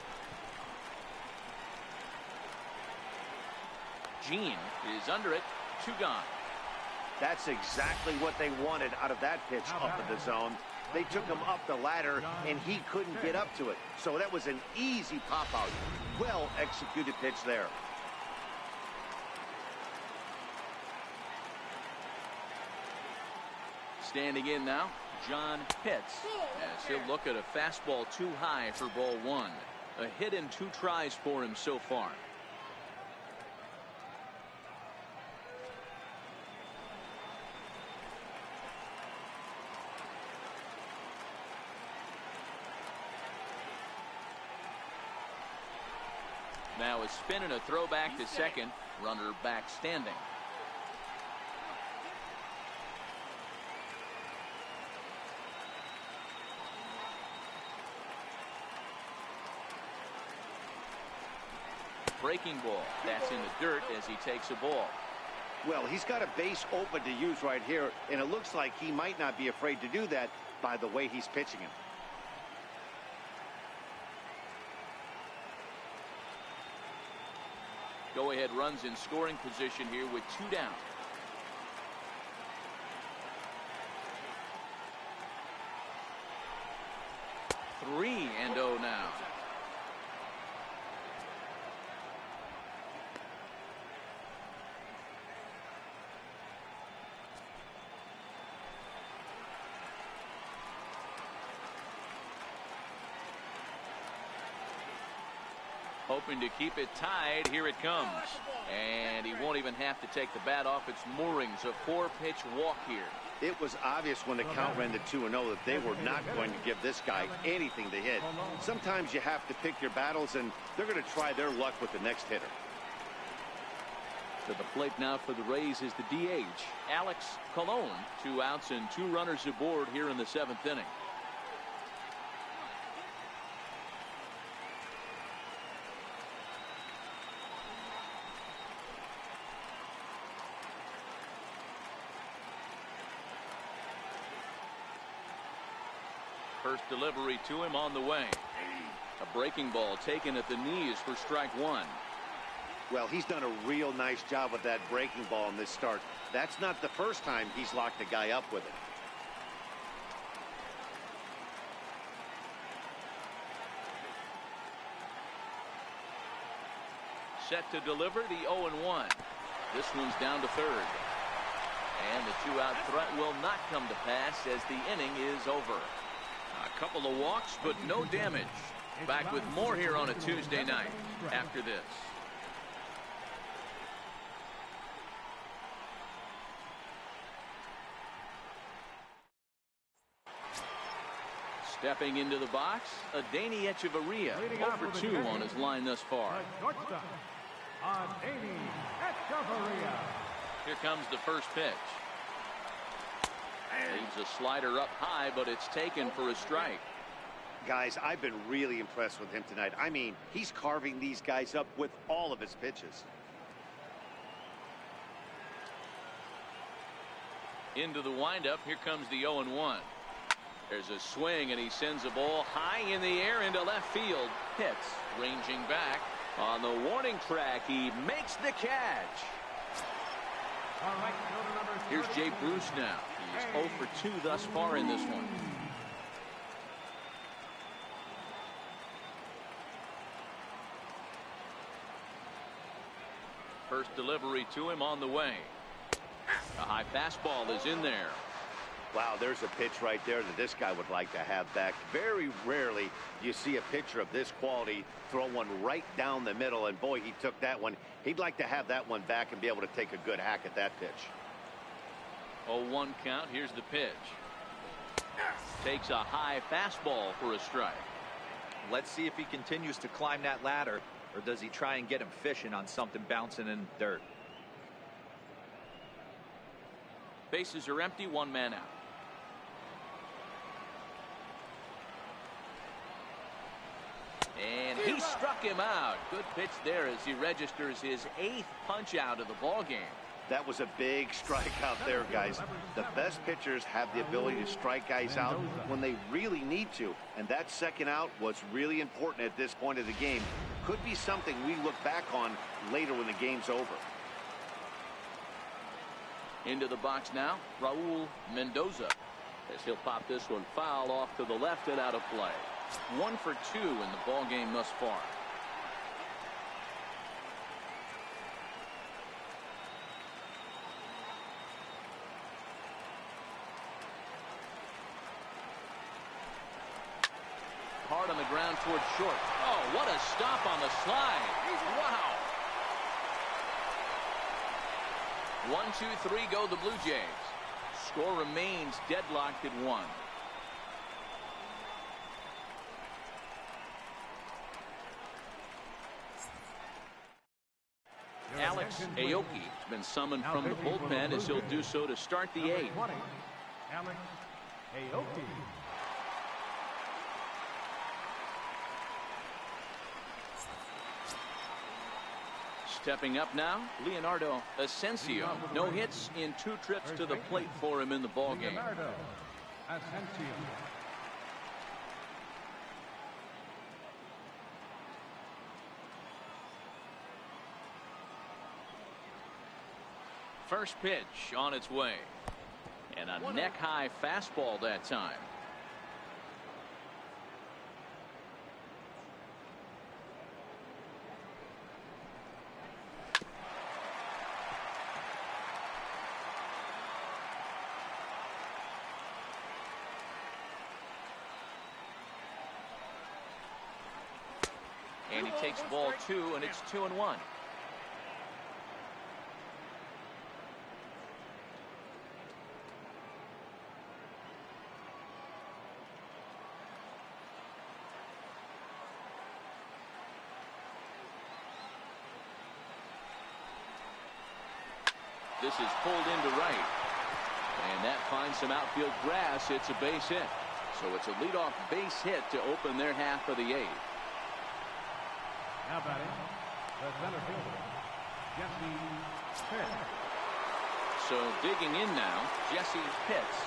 Speaker 1: Gene is under it. 2 gone.
Speaker 3: That's exactly what they wanted out of that pitch up in the zone. They took him up the ladder, and he couldn't get up to it. So that was an easy pop-out. Well-executed pitch there.
Speaker 1: Standing in now, John Pitts, as he'll look at a fastball too high for ball 1. A hit in 2 tries for him so far. Now a spin and a throw back to second. Runner back standing. Breaking ball. That's in the dirt as he takes a ball.
Speaker 3: Well, he's got a base open to use right here, and it looks like he might not be afraid to do that by the way he's pitching him.
Speaker 1: Go-ahead runs in scoring position here with 2 down. Three and 0 now. Hoping to keep it tied. Here it comes. And he won't even have to take the bat off its moorings. A 4-pitch walk here.
Speaker 3: It was obvious when the count ran to 2-0 that they were not going to give this guy anything to hit. Sometimes you have to pick your battles, and they're going to try their luck with the next hitter.
Speaker 1: To the plate now for the Rays is the DH, Alex Colon. 2 outs and 2 runners aboard here in the 7th inning. First delivery to him on the way. A breaking ball taken at the knees for strike 1.
Speaker 3: Well, he's done a real nice job with that breaking ball in this start. That's not the first time he's locked a guy up with it.
Speaker 1: Set to deliver the 0-1. This one's down to third. And the two-out threat will not come to pass as the inning is over. A couple of walks, but no damage. Back with more here on a Tuesday night after this. Stepping into the box, Adeiny Hechavarria, 0 for 2 on his line thus far. Here comes the first pitch. Leaves a slider up high, but it's taken for a strike.
Speaker 3: Guys, I've been really impressed with him tonight. I mean, he's carving these guys up with all of his pitches.
Speaker 1: Into the windup, here comes the 0-1. There's a swing, and he sends a ball high in the air into left field. Pitts ranging back. On the warning track, he makes the catch. Here's Jay Bruce now. He's 0 for 2 thus far in this one. First delivery to him on the way. A high fastball is in there.
Speaker 3: Wow, there's a pitch right there that this guy would like to have back. Very rarely do you see a pitcher of this quality throw one right down the middle, and boy, he took that one. He'd like to have that one back and be able to take a good hack at that pitch.
Speaker 1: 0-1 count. Here's the pitch. Takes a high fastball for a strike.
Speaker 2: Let's see if he continues to climb that ladder, or does he try and get him fishing on something bouncing in the dirt.
Speaker 1: Bases are empty, 1 man out. And he struck him out. Good pitch there as he registers his 8th punch out of the ball game.
Speaker 3: That was a big strike out there, guys. The best pitchers have the ability to strike guys out when they really need to. And that second out was really important at this point of the game. Could be something we look back on later when the game's over.
Speaker 1: Into the box now, Raul Mendoza, as he'll pop this one foul off to the left and out of play. 1 for 2 in the ball game thus far. Hard on the ground towards short. Oh, what a stop on the slide. Wow. 1, 2, 3 go the Blue Jays. Score remains deadlocked at 1. Alex Aoki has been summoned from the bullpen as he'll do so to start the 8th.
Speaker 4: Alex Aoki.
Speaker 1: Stepping up now, Leonardo Asensio. No hits in 2 trips to the plate for him in the ball game.
Speaker 4: Leonardo Asensio.
Speaker 1: First pitch on its way. And a neck-high fastball that time. And he takes ball 2, and it's 2-1. This is pulled into right. And that finds some outfield grass. It's a base hit. So it's a leadoff base hit to open their half of the 8th.
Speaker 4: Now batting, the center fielder, Jesse Pitts.
Speaker 1: So digging in now, Jesse Pitts.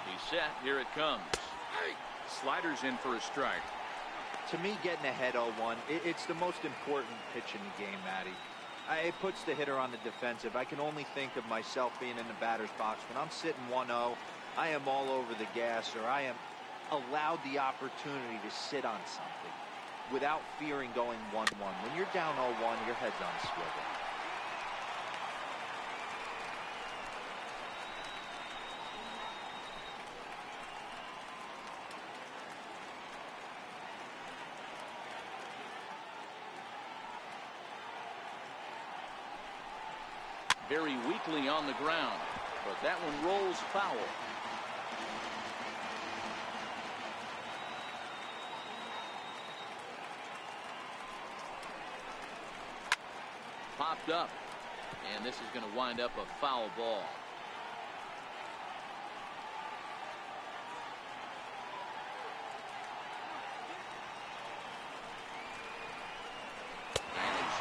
Speaker 1: He's set. Here it comes. Sliders in for a strike.
Speaker 2: To me, getting ahead 0-1, it's the most important pitch in the game, Matty. It puts the hitter on the defensive. I can only think of myself being in the batter's box. When I'm sitting 1-0, I am all over the gas, or I am allowed the opportunity to sit on something without fearing going 1-1. When you're down 0-1, your head's on a swivel.
Speaker 1: Very weakly on the ground, but that one rolls foul. Popped up, and this is going to wind up a foul ball.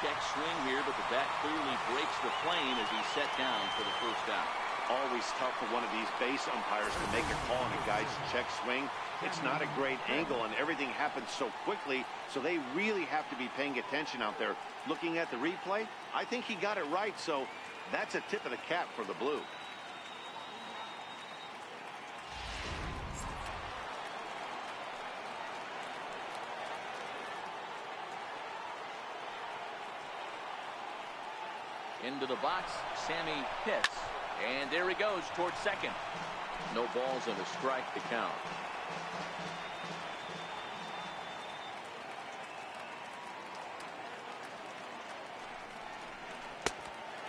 Speaker 1: Check swing here, but the bat clearly breaks the plane as he's set down for the first out.
Speaker 3: Always tough for one of these base umpires to make a call on a guy's check swing. It's not a great angle, and everything happens so quickly, so they really have to be paying attention out there. Looking at the replay, I think he got it right, so that's a tip of the cap for the Blue.
Speaker 1: Into the box, Sammy hits. And there he goes towards second. No balls and a strike to count.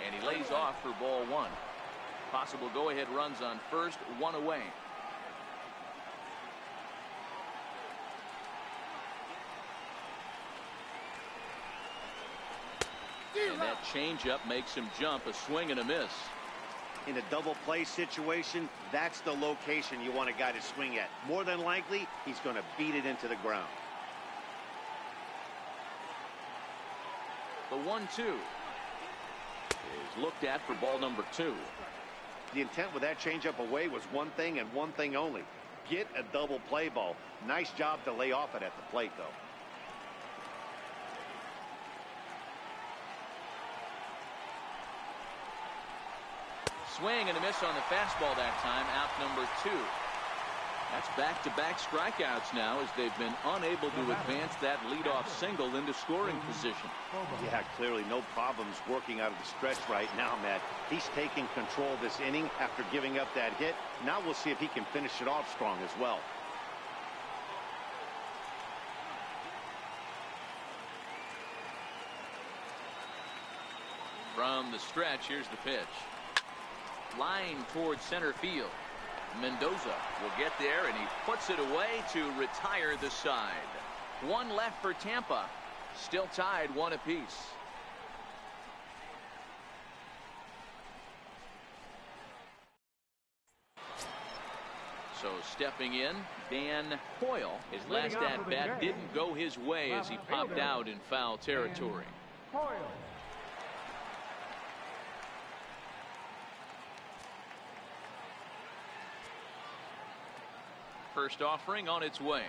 Speaker 1: And he lays off for ball one. Possible go-ahead runs on first, one away. And that changeup makes him jump, a swing and a miss.
Speaker 3: In a double play situation, that's the location you want a guy to swing at. More than likely, he's going to beat it into the ground.
Speaker 1: The 1-2 is looked at for ball number 2.
Speaker 3: The intent with that changeup away was one thing and one thing only. Get a double play ball. Nice job to lay off it at the plate, though.
Speaker 1: Swing and a miss on the fastball that time. Out number 2. That's back-to-back strikeouts now as they've been unable to advance that leadoff single into scoring position.
Speaker 3: Yeah, clearly no problems working out of the stretch right now, Matt. He's taking control of this inning after giving up that hit. Now we'll see if he can finish it off strong as well.
Speaker 1: From the stretch, here's the pitch. Line towards center field. Mendoza will get there, and he puts it away to retire the side. One left for Tampa. Still tied, one apiece. So stepping in, Dan Hoyle. His last at-bat didn't go his way as he popped out in foul territory. First offering on its way.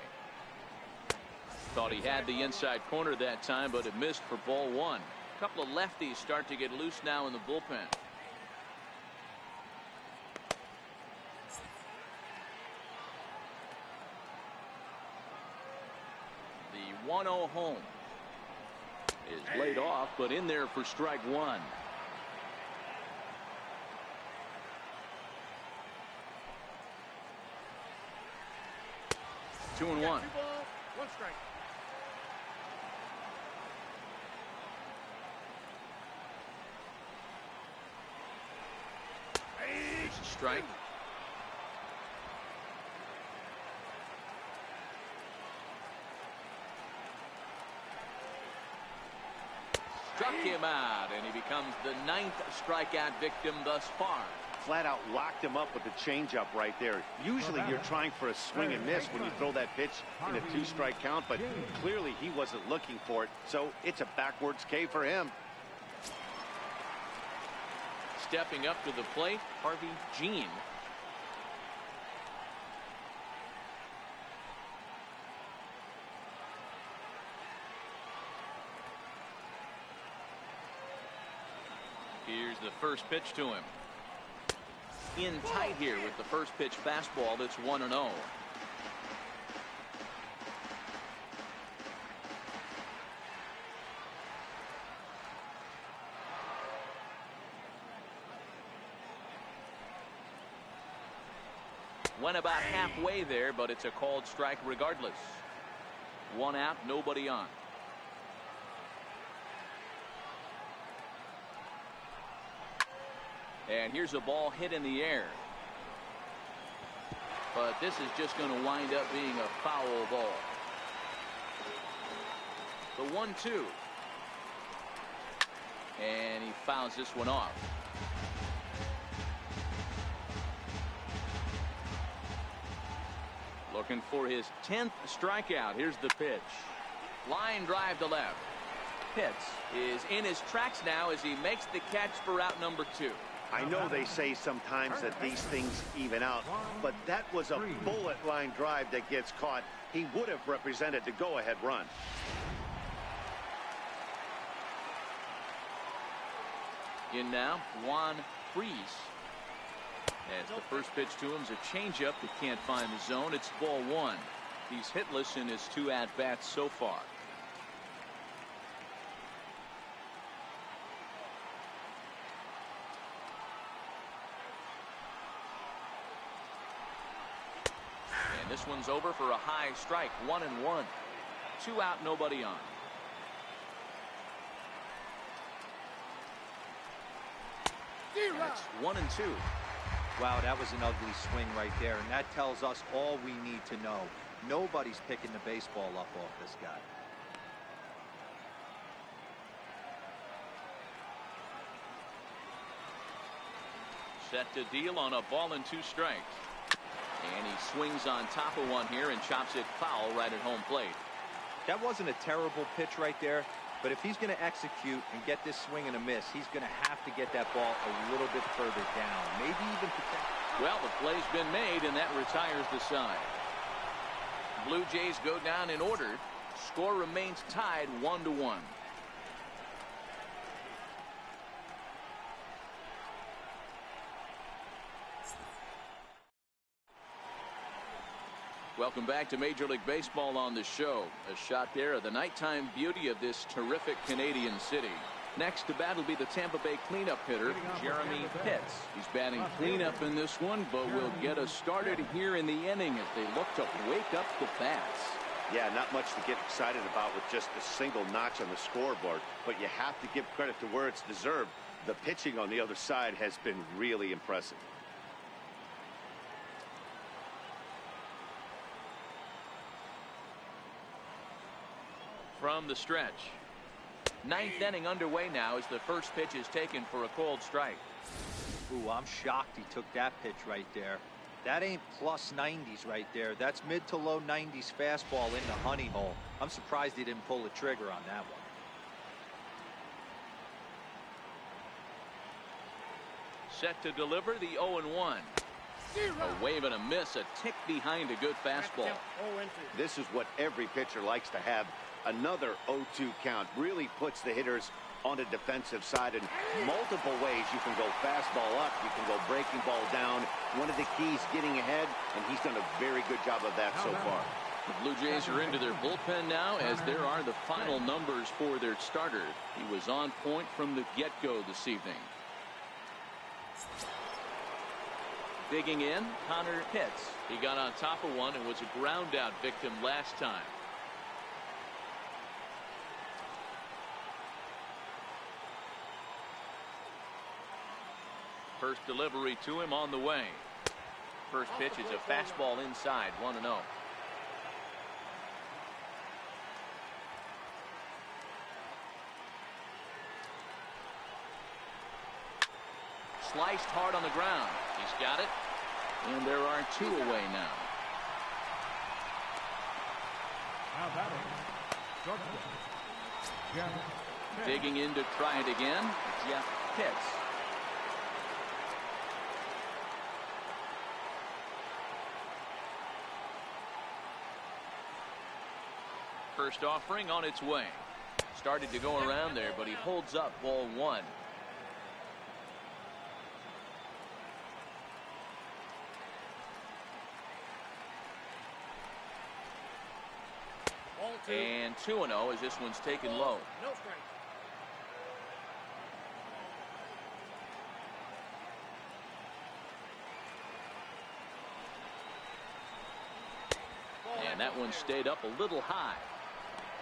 Speaker 1: Thought he had the inside corner that time, but it missed for ball one. A couple of lefties start to get loose now in the bullpen. The 1-0 home is laid off, but in there for strike one. Two and one.
Speaker 5: 2 balls, 1 strike.
Speaker 1: Strike. Struck him out, and he becomes the 9th strikeout victim thus far.
Speaker 3: Flat out locked him up with the changeup right there. Usually you're trying for a swing and miss when you throw that pitch in a 2-strike count, but clearly he wasn't looking for it, so it's a backwards K for him.
Speaker 1: Stepping up to the plate, Harvey Jean. Here's the first pitch to him. in tight here with the first pitch fastball that's 1-0. Went about halfway there, but it's a called strike regardless. 1 out, nobody on. And here's a ball hit in the air. But this is just going to wind up being a foul ball. The 1-2. And he fouls this one off. Looking for his 10th strikeout. Here's the pitch. Line drive to left. Pitts is in his tracks now as he makes the catch for out number 2.
Speaker 3: I know they say sometimes that these things even out, but that was a bullet line drive that gets caught. He would have represented the go-ahead run.
Speaker 1: In now, Juan Freese. As the first pitch to him is a changeup that can't find the zone. It's ball 1. He's hitless in his 2 at-bats so far. And this one's over for a high strike. 1-1. 2 out, nobody on. It's 1-2.
Speaker 2: Wow, that was an ugly swing right there, and that tells us all we need to know. Nobody's picking the baseball up off this guy.
Speaker 1: Set to deal on a ball and 2 strikes. And he swings on top of one here and chops it foul right at home plate.
Speaker 2: That wasn't a terrible pitch right there, but if he's going to execute and get this swing and a miss, he's going to have to get that ball a little bit further down, maybe even protect.
Speaker 1: Well, the play's been made, and that retires the side. Blue Jays go down in order. Score remains tied 1-1. Welcome back to Major League Baseball on the show. A shot there of the nighttime beauty of this terrific Canadian city. Next to bat will be the Tampa Bay cleanup hitter, Jeremy Pitts. He's batting cleanup in this one, but will get us started here in the inning as they look to wake up the bats.
Speaker 3: Yeah, not much to get excited about with just a single notch on the scoreboard, but you have to give credit to where it's deserved. The pitching on the other side has been really impressive.
Speaker 1: From the stretch. 9th inning underway now as the first pitch is taken for a called strike.
Speaker 2: Ooh, I'm shocked he took that pitch right there. That ain't plus 90s right there. That's mid to low 90s fastball in the honey hole. I'm surprised he didn't pull the trigger on that one.
Speaker 1: Set to deliver the 0-1. A wave and a miss, a tick behind a good fastball.
Speaker 3: This is what every pitcher likes to have. Another 0-2 count really puts the hitters on the defensive side in multiple ways. You can go fastball up, you can go breaking ball down. One of the keys getting ahead, and he's done a very good job of that so far.
Speaker 1: The Blue Jays are into their bullpen now as there are the final numbers for their starter. He was on point from the get-go this evening. Digging in, Connor Pitts. He got on top of one and was a ground out victim last time. First delivery to him on the way. First pitch is a fastball inside, 1-0. Sliced hard on the ground. He's got it. And there are 2 away now. Digging in to try it again, Jeff Pitts. First offering on its way. Started to go around there, but he holds up ball 1. And 2-0 as this one's taken low.
Speaker 5: No strikes.
Speaker 1: And that one stayed up a little high.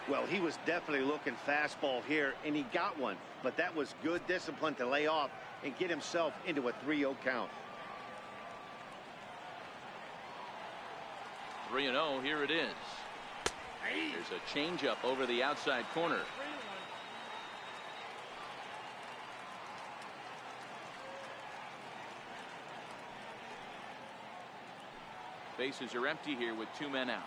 Speaker 3: Well, he was definitely looking fastball here, and he got one. But that was good discipline to lay off and get himself into a 3-0 count.
Speaker 1: 3-0, here it is. There's a changeup over the outside corner.
Speaker 5: 3-1.
Speaker 1: Bases are empty here with 2 men out.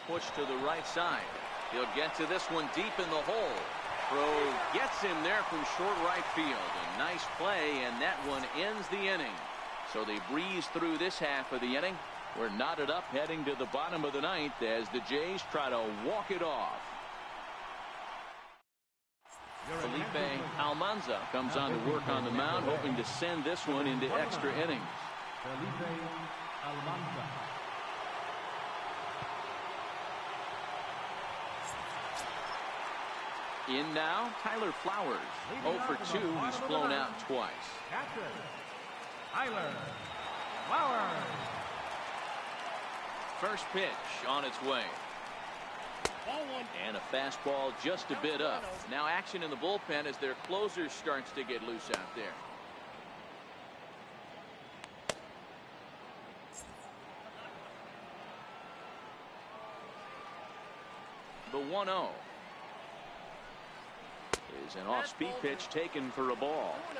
Speaker 1: Push to the right side. He'll get to this one deep in the hole. Throw gets him there from short right field. A nice play, and that one ends the inning. So they breeze through this half of the inning. We're knotted up heading to the bottom of the ninth as the Jays try to walk it off. Felipe Almanza comes on to work on the mound, hoping to send this one into extra innings.
Speaker 4: Felipe Almanza.
Speaker 1: In now, Tyler Flowers. 0 for 2. He's flown out twice.
Speaker 4: Catcher, Tyler Flowers.
Speaker 1: First pitch on its way.
Speaker 5: Ball one.
Speaker 1: And a fastball just a bit up. Now action in the bullpen as their closer starts to get loose out there. The 1-0 is an off-speed pitch taken for a ball.
Speaker 5: 2-0.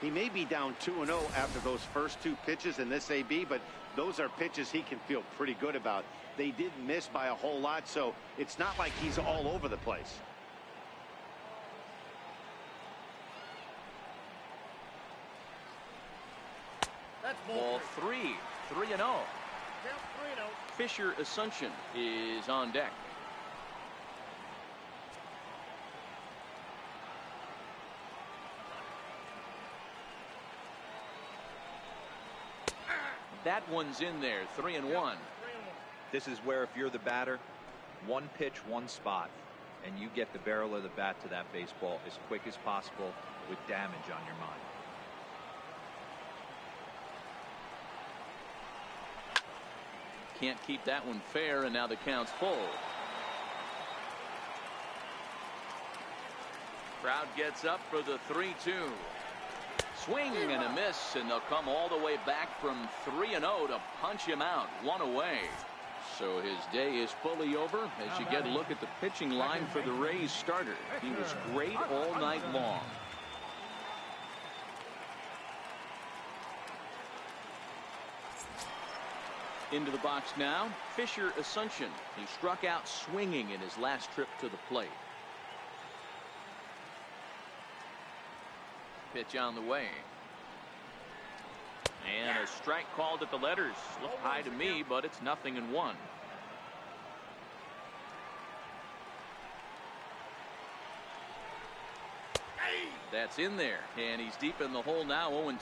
Speaker 3: He may be down 2-0 after those first 2 pitches in this AB, but those are pitches he can feel pretty good about. They did miss by a whole lot, so it's not like he's all over the place.
Speaker 5: That's
Speaker 1: Ball
Speaker 5: ball
Speaker 1: 3. 3-0.
Speaker 5: Count 3-0.
Speaker 1: Fisher Asuncion is on deck. That one's in there. 3-1.
Speaker 2: This is where if you're the batter, 1 pitch, 1 spot, and you get the barrel of the bat to that baseball as quick as possible with damage on your mind.
Speaker 1: Can't keep that one fair, and now the count's full. Crowd gets up for the 3-2. Swing and a miss, and they'll come all the way back from 3-0 to punch him out. 1 away. So his day is fully over as you get a look at the pitching line for the Rays starter. He was great all night long. Into the box now, Fisher Asuncion. He struck out swinging in his last trip to the plate. Pitch on the way. And a strike called at the letters. Looked high to me, but it's 0-1. That's in there, and he's deep in the hole now. 0-2.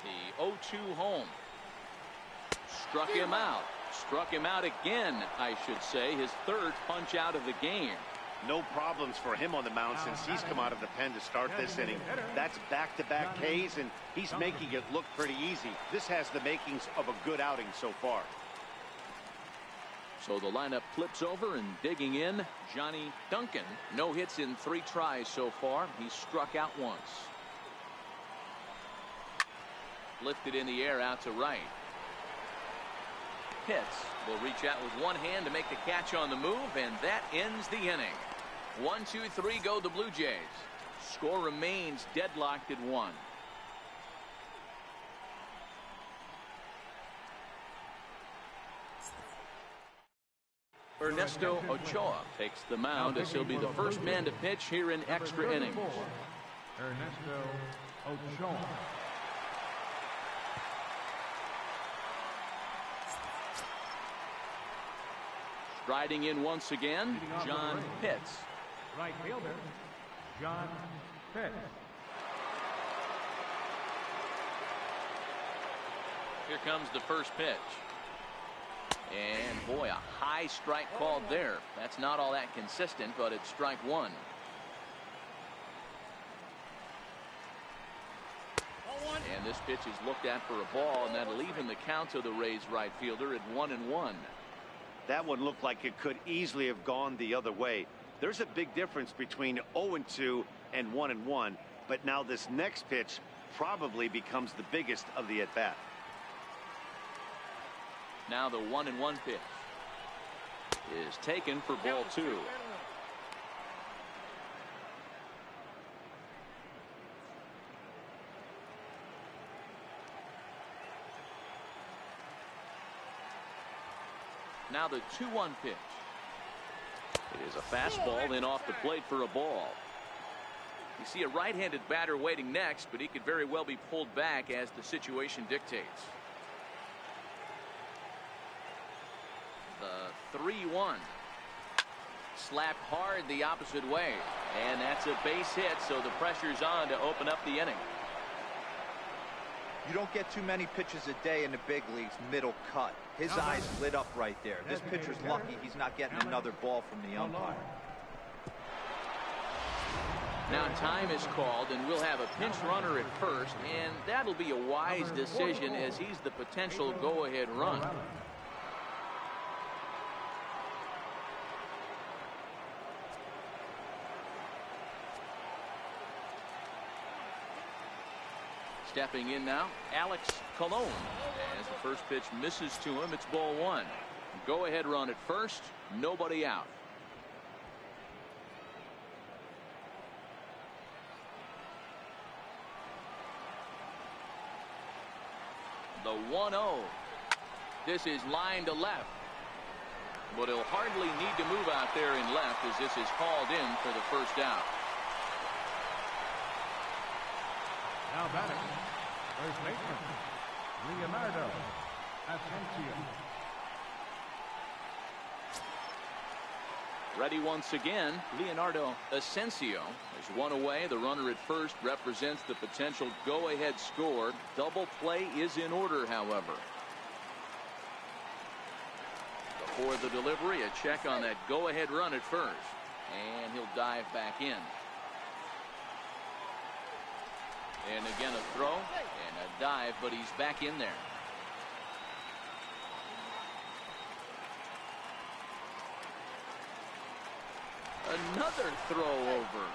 Speaker 1: The 0-2 home. Struck him out. Struck him out again, I should say. His 3rd punch out of the game.
Speaker 3: No problems for him on the mound since he's come out of the pen to start this inning. That's back-to-back Ks, and he's making it look pretty easy. This has the makings of a good outing so far.
Speaker 1: So the lineup flips over, and digging in, Johnny Duncan. No hits in 3 tries so far. He's struck out once. Lifted in the air out to right. Pitts will reach out with one hand to make the catch on the move, and that ends the inning. 1, 2, 3 go the Blue Jays. Score remains deadlocked at 1. Ernesto Ochoa takes the mound as he'll be the first man to pitch here in extra innings.
Speaker 4: Ernesto Ochoa.
Speaker 1: Striding in once again, John Pitts.
Speaker 4: Right fielder, John Pitts.
Speaker 1: Here comes the first pitch. And boy, a high strike called there. That's not all that consistent, but it's strike one. And this pitch is looked at for a ball, and that'll even the count to the Rays right fielder at 1-1.
Speaker 3: That one looked like it could easily have gone the other way. There's a big difference between 0-2 and 1-1, but now this next pitch probably becomes the biggest of the at-bat.
Speaker 1: Now the 1-1 pitch is taken for ball two. Now the 2-1 pitch. It is a fastball in off the plate for a ball. You see a right-handed batter waiting next, but he could very well be pulled back as the situation dictates. The 3-1. Slapped hard the opposite way. And that's a base hit, so the pressure's on to open up the inning.
Speaker 2: You don't get too many pitches a day in the big leagues middle cut. His eyes lit up right there. This pitcher's lucky he's not getting another ball from the umpire.
Speaker 1: Now time is called, and we'll have a pinch runner at first, and that'll be a wise decision as he's the potential go-ahead run. Stepping in now, Alex Colon. As the first pitch misses to him, it's ball one. Go-ahead run at first, nobody out. The 1-0. This is line to left. But he'll hardly need to move out there in left as this is hauled in for the first out.
Speaker 4: Now batting, first baseman, Leonardo Asensio.
Speaker 1: Ready once again, Leonardo Asensio is one away. The runner at first represents the potential go-ahead score. Double play is in order, however. Before the delivery, a check on that go-ahead run at first. And he'll dive back in. And again a throw and a dive, but he's back in there. Another throw over.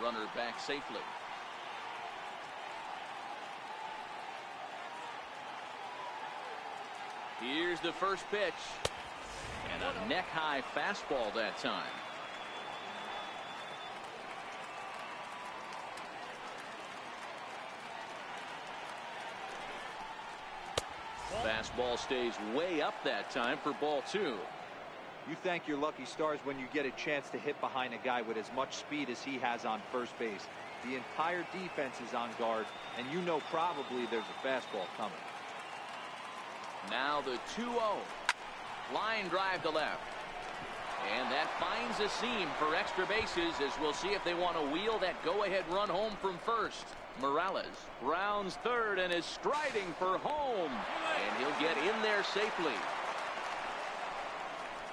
Speaker 1: Runner back safely. Here's the first pitch. And a neck-high fastball that time. Fastball stays way up that time for ball two.
Speaker 2: You thank your lucky stars when you get a chance to hit behind a guy with as much speed as he has on first base. The entire defense is on guard, and you know probably there's a fastball coming.
Speaker 1: Now the 2-0. Line drive to left. And that finds a seam for extra bases as we'll see if they want to wheel that go-ahead run home from first. Morales rounds third and is striding for home. And he'll get in there safely.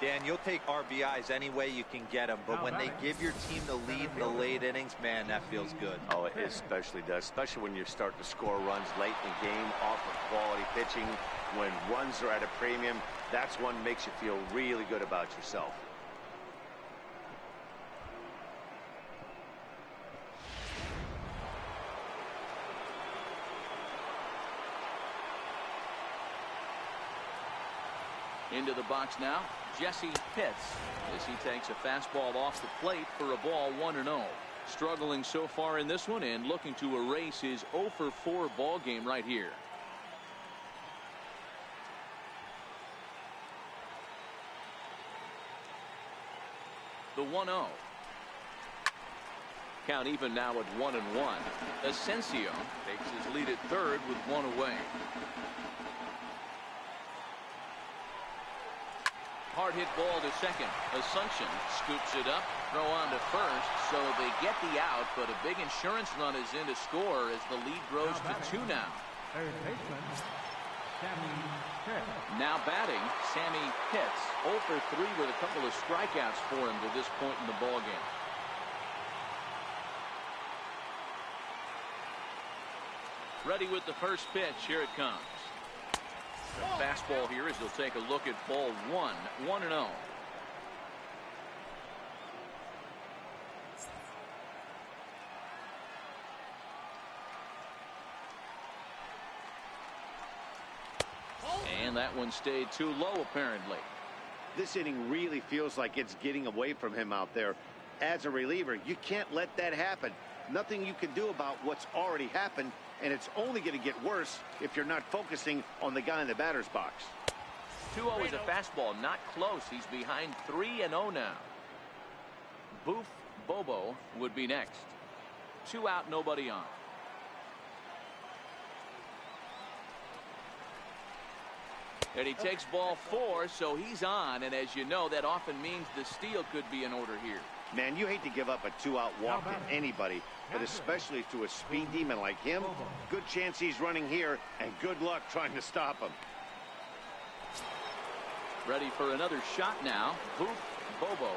Speaker 2: Dan, you'll take RBIs any way you can get them, but when they give your team the lead in the late innings, man, that feels good.
Speaker 3: Oh, it especially does, especially when you start to score runs late in the game off of quality pitching. When runs are at a premium, that's one makes you feel really good about yourself.
Speaker 1: Into the box now, Jesse Pitts, as he takes a fastball off the plate for a ball 1-0. Struggling so far in this one and looking to erase his 0-for-4 ball game right here. The 1-0. Count even now at 1-1. Asensio takes his lead at third with one away. Hard hit ball to second. Asuncion scoops it up. Throw on to first. So they get the out, but a big insurance run is in to score as the lead grows to 2 now.
Speaker 4: Third baseman, Sammy Pitts.
Speaker 1: Now batting, Sammy Pitts. 0 for 3 with a couple of strikeouts for him to this point in the ballgame. Ready with the first pitch. Here it comes. The fastball here as he'll take a look at ball 1. 1-0. And that one stayed too low, apparently.
Speaker 3: This inning really feels like it's getting away from him out there. As a reliever, you can't let that happen. Nothing you can do about what's already happened, and it's only going to get worse if you're not focusing on the guy in the batter's box.
Speaker 1: 2-0 is a fastball, not close. He's behind 3-0 now. Boof Bobo would be next. 2 out, nobody on. And he takes ball 4, so he's on, and as you know, that often means the steal could be in order here.
Speaker 3: Man, you hate to give up a 2-out walk to anybody, but especially to a speed demon like him. Good chance he's running here, and good luck trying to stop him.
Speaker 1: Ready for another shot now. Boof Bobo.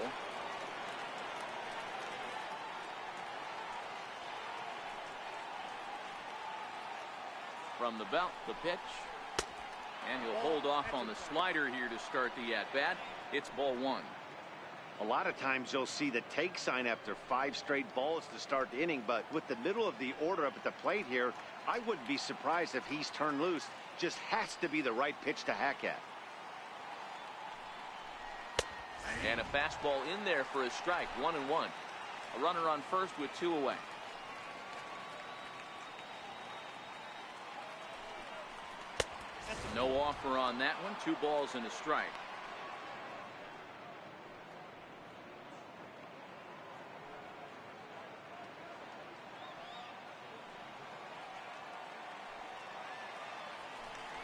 Speaker 1: From the belt, the pitch. And he'll hold off on the slider here to start the at-bat. It's ball 1.
Speaker 3: A lot of times you'll see the take sign after 5 straight balls to start the inning, but with the middle of the order up at the plate here, I wouldn't be surprised if he's turned loose. Just has to be the right pitch to hack at.
Speaker 1: And a fastball in there for a strike. 1-1. A runner on first with 2 away. No offer on that one. 2 balls and a strike.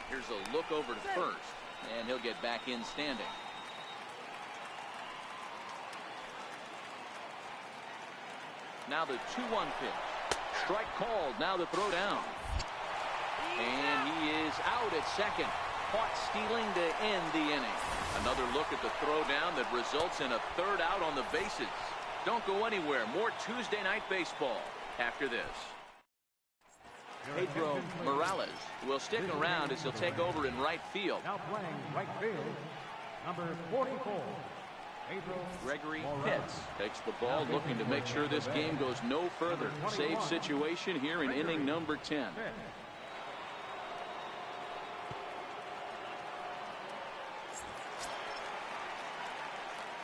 Speaker 1: Here's a look over to first, and he'll get back in standing. Now the 2-1 pitch. Strike called. Now the throw down. And he is out at second. Caught stealing to end the inning. Another look at the throw down that results in a 3rd out on the bases. Don't go anywhere. More Tuesday Night Baseball after this. Pedro Morales will stick around as he'll take over in right field.
Speaker 4: Now playing right field, number 44.
Speaker 1: Gregory Pitts takes the ball, looking to make sure this game goes no further. Save situation here in inning number 10.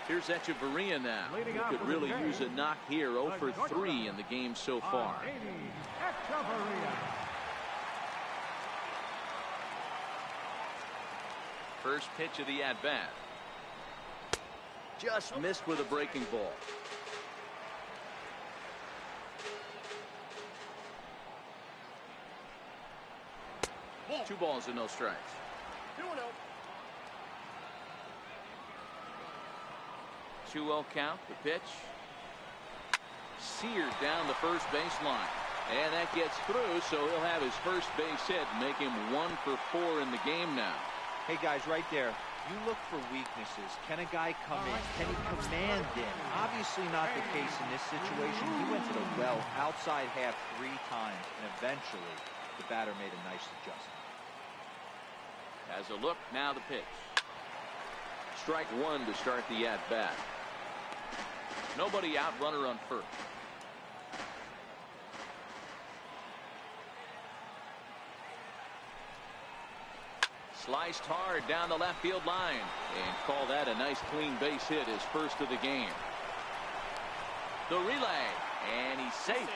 Speaker 1: Here's Echeverria now. He could really use a knock here. 0 for 3 in the game so far. First pitch of the at-bat. Just missed with a breaking ball.
Speaker 5: Ball.
Speaker 1: 2 balls and no strikes.
Speaker 5: 2-0.
Speaker 1: 2-0 count. The pitch. Seared down the first baseline. And that gets through, so he'll have his first base hit, make him 1 for 4 in the game now.
Speaker 2: Hey, guys, right there. You look for weaknesses. Can a guy come in? Can he command in? Obviously not the case in this situation. He went to the well outside half 3 times, and eventually the batter made a nice adjustment.
Speaker 1: Has a look. Now the pitch. Strike 1 to start the at-bat. Nobody out, runner on first. Sliced hard down the left field line, and call that a nice clean base hit, his first of the game. The relay, and he's safe.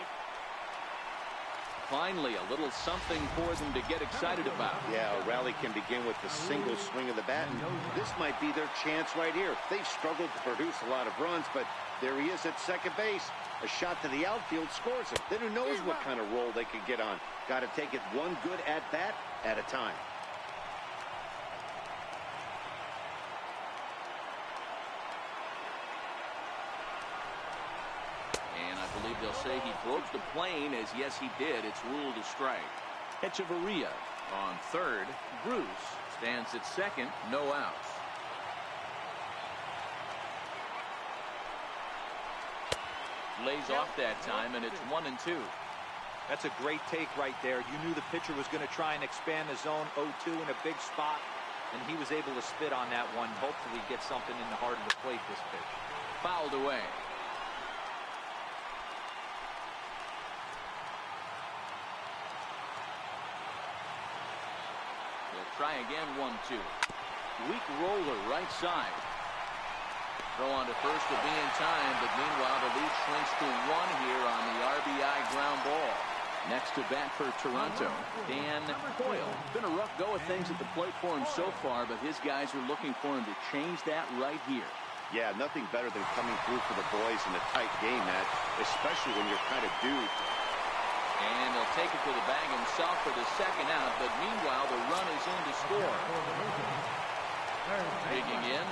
Speaker 1: Finally, a little something for them to get excited about.
Speaker 3: Yeah, a rally can begin with the single swing of the bat, and this might be their chance right here. They've struggled to produce a lot of runs, but there he is at second base. A shot to the outfield scores it. Then who knows what kind of roll they could get on. Got to take it one good at-bat at a time.
Speaker 1: they'll say he broke the plane, as yes he did. It's ruled a strike. Echeverria on third. Bruce stands at second. No outs. Lays off that time, and it's 1-2.
Speaker 2: That's a great take right there. You knew the pitcher was going to try and expand the zone 0-2 in a big spot, and he was able to spit on that one. Hopefully get something in the heart of the plate this pitch.
Speaker 1: Fouled away. They'll try again. 1-2. Weak roller right side. Throw on to first to be in time, but meanwhile the lead shrinks to 1 here on the RBI ground ball. Next to bat for Toronto, Dan Coyle. Been a rough go of things at the plate for him so far, but his guys are looking for him to change that right here.
Speaker 3: Yeah, nothing better than coming through for the boys in a tight game, Matt, especially when you're kind of due.
Speaker 1: And he'll take it to the bag himself for the second out, but meanwhile the run is in to score. Digging in,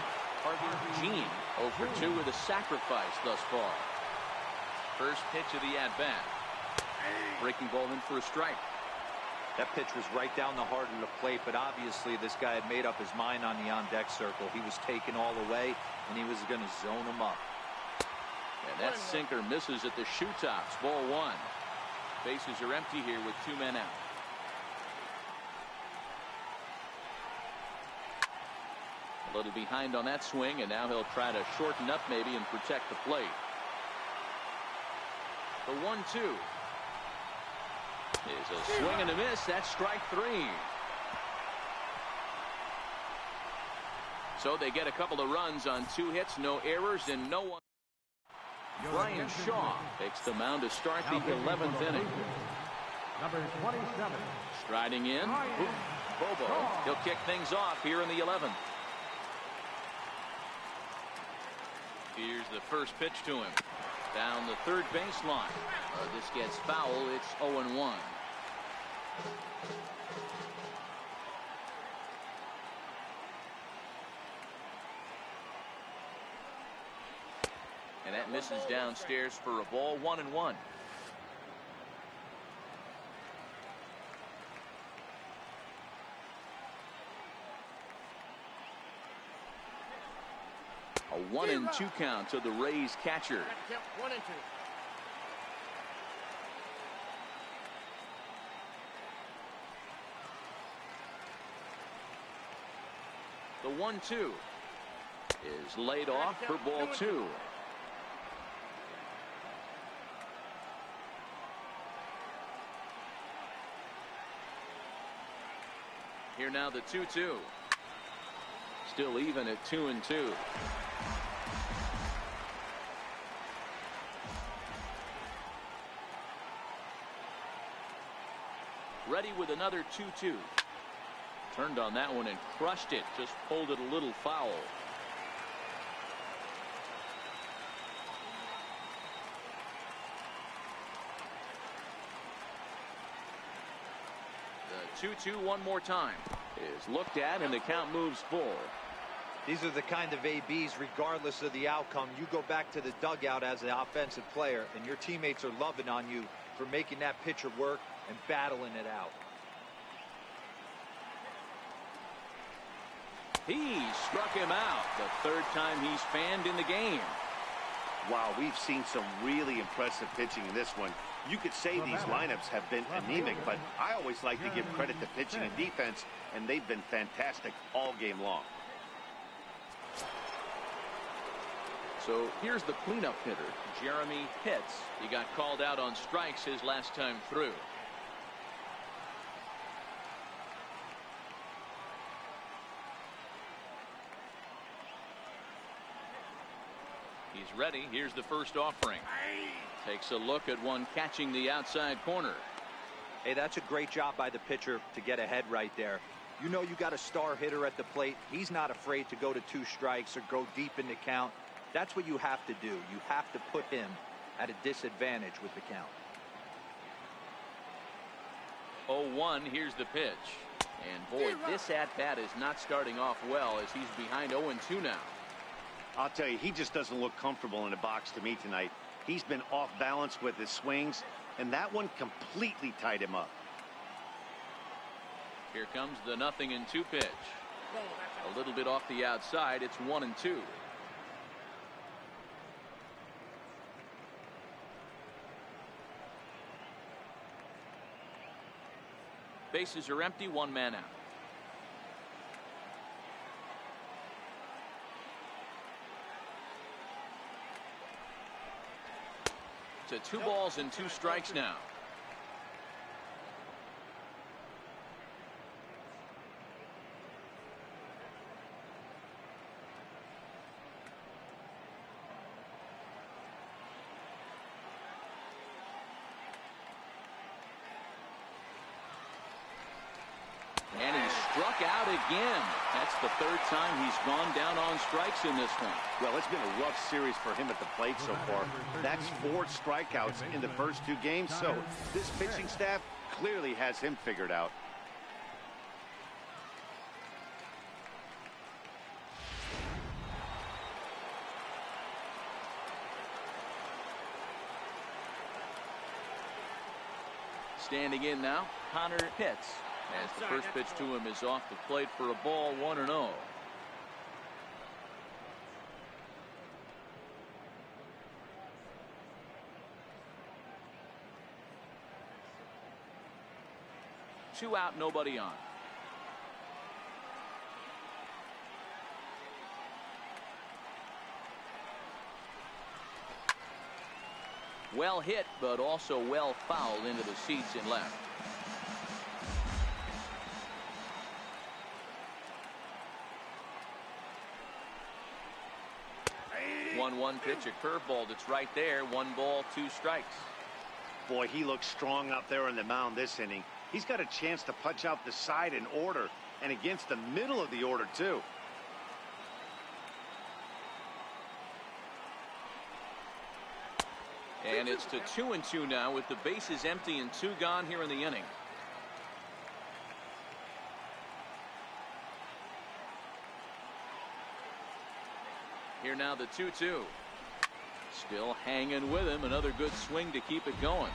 Speaker 1: Gene 0 for 2 with a sacrifice thus far. First pitch of the at-bat. Breaking ball in for a strike.
Speaker 2: That pitch was right down the heart of the plate, but obviously this guy had made up his mind on the on-deck circle. He was taken all the way, and he was going to zone him up.
Speaker 1: And that sinker misses at the shoe tops. Ball 1. Bases are empty here with 2 men out. A little behind on that swing, and now he'll try to shorten up maybe and protect the plate. The 1-2 is a swing and a miss. That's strike 3. So they get a couple of runs on 2 hits, no errors, and no one. Brian Shaw takes the mound to start the 11th inning.
Speaker 4: Number 27.
Speaker 1: Striding in, Bobo. He'll kick things off here in the 11th. Here's the first pitch to him. Down the third baseline. This gets foul. It's 0-1. And that misses downstairs for a ball. 1-1. A 1-2 count to the Rays catcher.
Speaker 5: 1-2.
Speaker 1: The 1-2 is laid off for ball 2. Here now the 2-2. Still even at 2-2. Ready with another 2-2. Turned on that one and crushed it. Just pulled it a little foul. The 2-2 one more time is looked at, and the count moves full.
Speaker 2: These are the kind of ABs, regardless of the outcome. You go back to the dugout as an offensive player, and your teammates are loving on you for making that pitcher work and battling it out.
Speaker 1: He struck him out. The third time he's fanned in the game.
Speaker 3: Wow, we've seen some really impressive pitching in this one. You could say these lineups have been anemic, but I always like to give credit to pitching and defense, and they've been fantastic all game long.
Speaker 1: So here's the cleanup hitter, Jeremy Pitts. He got called out on strikes his last time through. He's ready. Here's the first offering. Takes a look at one catching the outside corner.
Speaker 2: Hey, that's a great job by the pitcher to get ahead right there. You know you got a star hitter at the plate. He's not afraid to go to 2 strikes or go deep in the count. That's what you have to do. You have to put him at a disadvantage with the count.
Speaker 1: 0-1. Here's the pitch. And boy, this at-bat is not starting off well as he's behind 0-2 now.
Speaker 3: I'll tell you, he just doesn't look comfortable in the box to me tonight. He's been off balance with his swings, and that one completely tied him up.
Speaker 1: Here comes the 0-2 pitch. A little bit off the outside. It's 1-2. Bases are empty, one man out. To 2 balls and 2 strikes now. And he struck out again. That's the 3rd time he's gone down on strikes in this one.
Speaker 3: Well, it's been a rough series for him at the plate so far. That's 4 strikeouts in the first 2 games, so this pitching staff clearly has him figured out.
Speaker 1: Standing in now, Connor Pitts. As the first pitch to him is off the plate for a ball, 1-0. Two out, nobody on. Well hit, but also well fouled into the seats in left. 1-1 pitch, a curveball that's right there. 1 ball, 2 strikes.
Speaker 3: Boy, he looks strong out there on the mound this inning. He's got a chance to punch out the side in order, and against the middle of the order, too.
Speaker 1: And it's to 2-2 now with the bases empty and 2 gone here in the inning. Here now the 2-2. Still hanging with him. Another good swing to keep it going.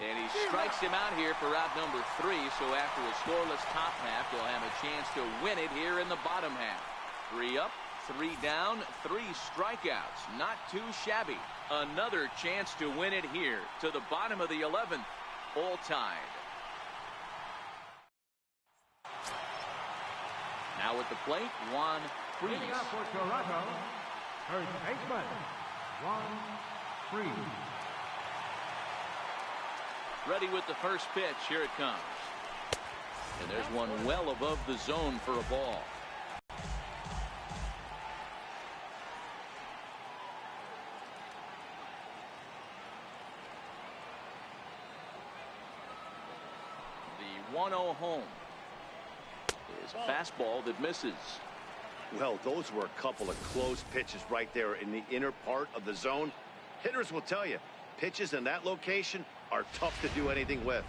Speaker 1: And he strikes him out here for out number 3. So after a scoreless top half, he'll have a chance to win it here in the bottom half. 3 up, 3 down, 3 strikeouts. Not too shabby. Another chance to win it here to the bottom of the 11th. All tied. Now at the plate, Juan Freeze.
Speaker 4: Leading up for Toronto, first baseman, Juan Freeze.
Speaker 1: Ready with the first pitch. Here it comes. And there's one well above the zone for a ball. The 1-0 home is a fastball that misses.
Speaker 3: Well, those were a couple of close pitches right there in the inner part of the zone. Hitters will tell you, pitches in that location are tough to do anything with.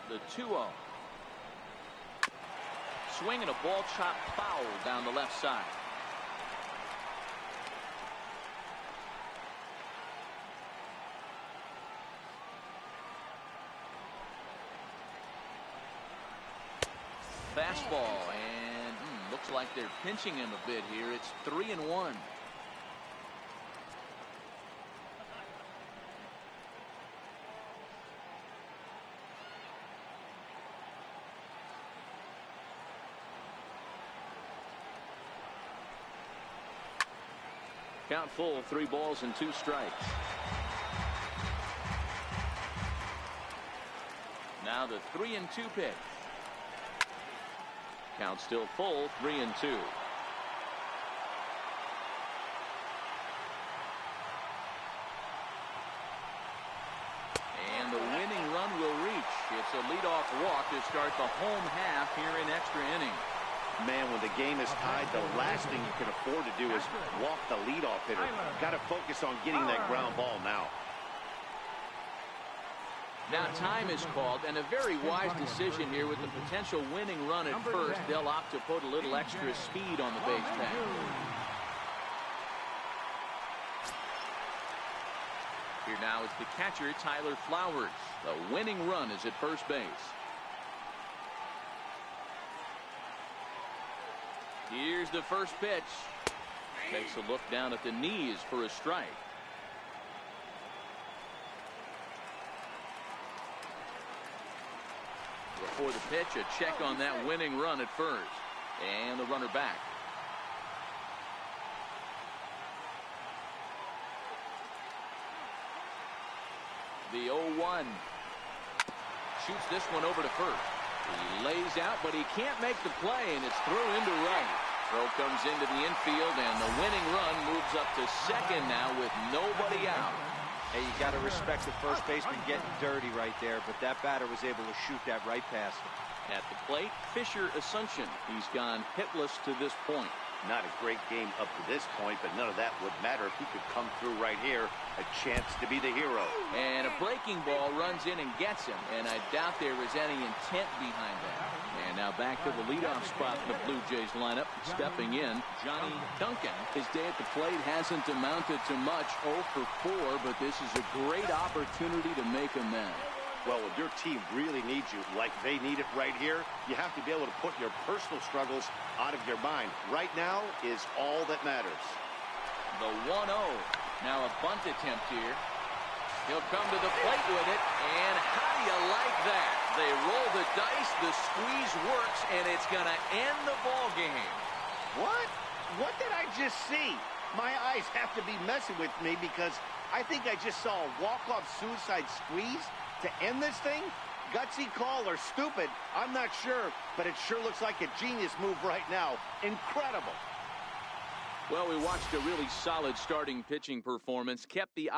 Speaker 1: The 2-0. Swinging a ball chopped foul down the left side. Fastball, and looks like they're pinching him a bit here. It's 3-1. Count full, 3 balls and 2 strikes. Now the 3-2 pitch. Count still full, 3-2. And the winning run will reach. It's a leadoff walk to start the home half here in extra innings.
Speaker 3: Man, when the game is tied, the last thing you can afford to do is walk the leadoff hitter. Got to focus on getting that ground ball now.
Speaker 1: Now time is called, and a very wise decision here with the potential winning run at first. They'll opt to put a little extra speed on the base path. Here now is the catcher, Tyler Flowers. The winning run is at first base. Here's the first pitch. Takes a look down at the knees for a strike. Before the pitch, a check on that winning run at first. And the runner back. The 0-1. Shoots this one over to first. He lays out, but he can't make the play, and it's thrown into right. Throw comes into the infield, and the winning run moves up to second now with nobody out.
Speaker 2: Hey, you got to respect the first baseman getting dirty right there, but that batter was able to shoot that right past him.
Speaker 1: At the plate, Fisher Asuncion. He's gone hitless to this point.
Speaker 3: Not a great game up to this point, but none of that would matter if he could come through right here. A chance to be the hero.
Speaker 1: And a breaking ball runs in and gets him, and I doubt there is any intent behind that. And now back to the leadoff spot in the Blue Jays lineup. Stepping in, Johnny Duncan. His day at the plate hasn't amounted to much, 0 for 4, but this is a great opportunity to make amends.
Speaker 3: Well, when your team really needs you, like they need it right here, you have to be able to put your personal struggles out of your mind. Right now is all that matters.
Speaker 1: The 1-0. Now a bunt attempt here. He'll come to the plate with it, and how do you like that? They roll the dice, the squeeze works, and it's going to end the ball game.
Speaker 3: What? What did I just see? My eyes have to be messing with me because I think I just saw a walk-off suicide squeeze to end this thing. Gutsy call or stupid, I'm not sure, but it sure looks like a genius move right now. Incredible.
Speaker 1: Well, we watched a really solid starting pitching performance, kept the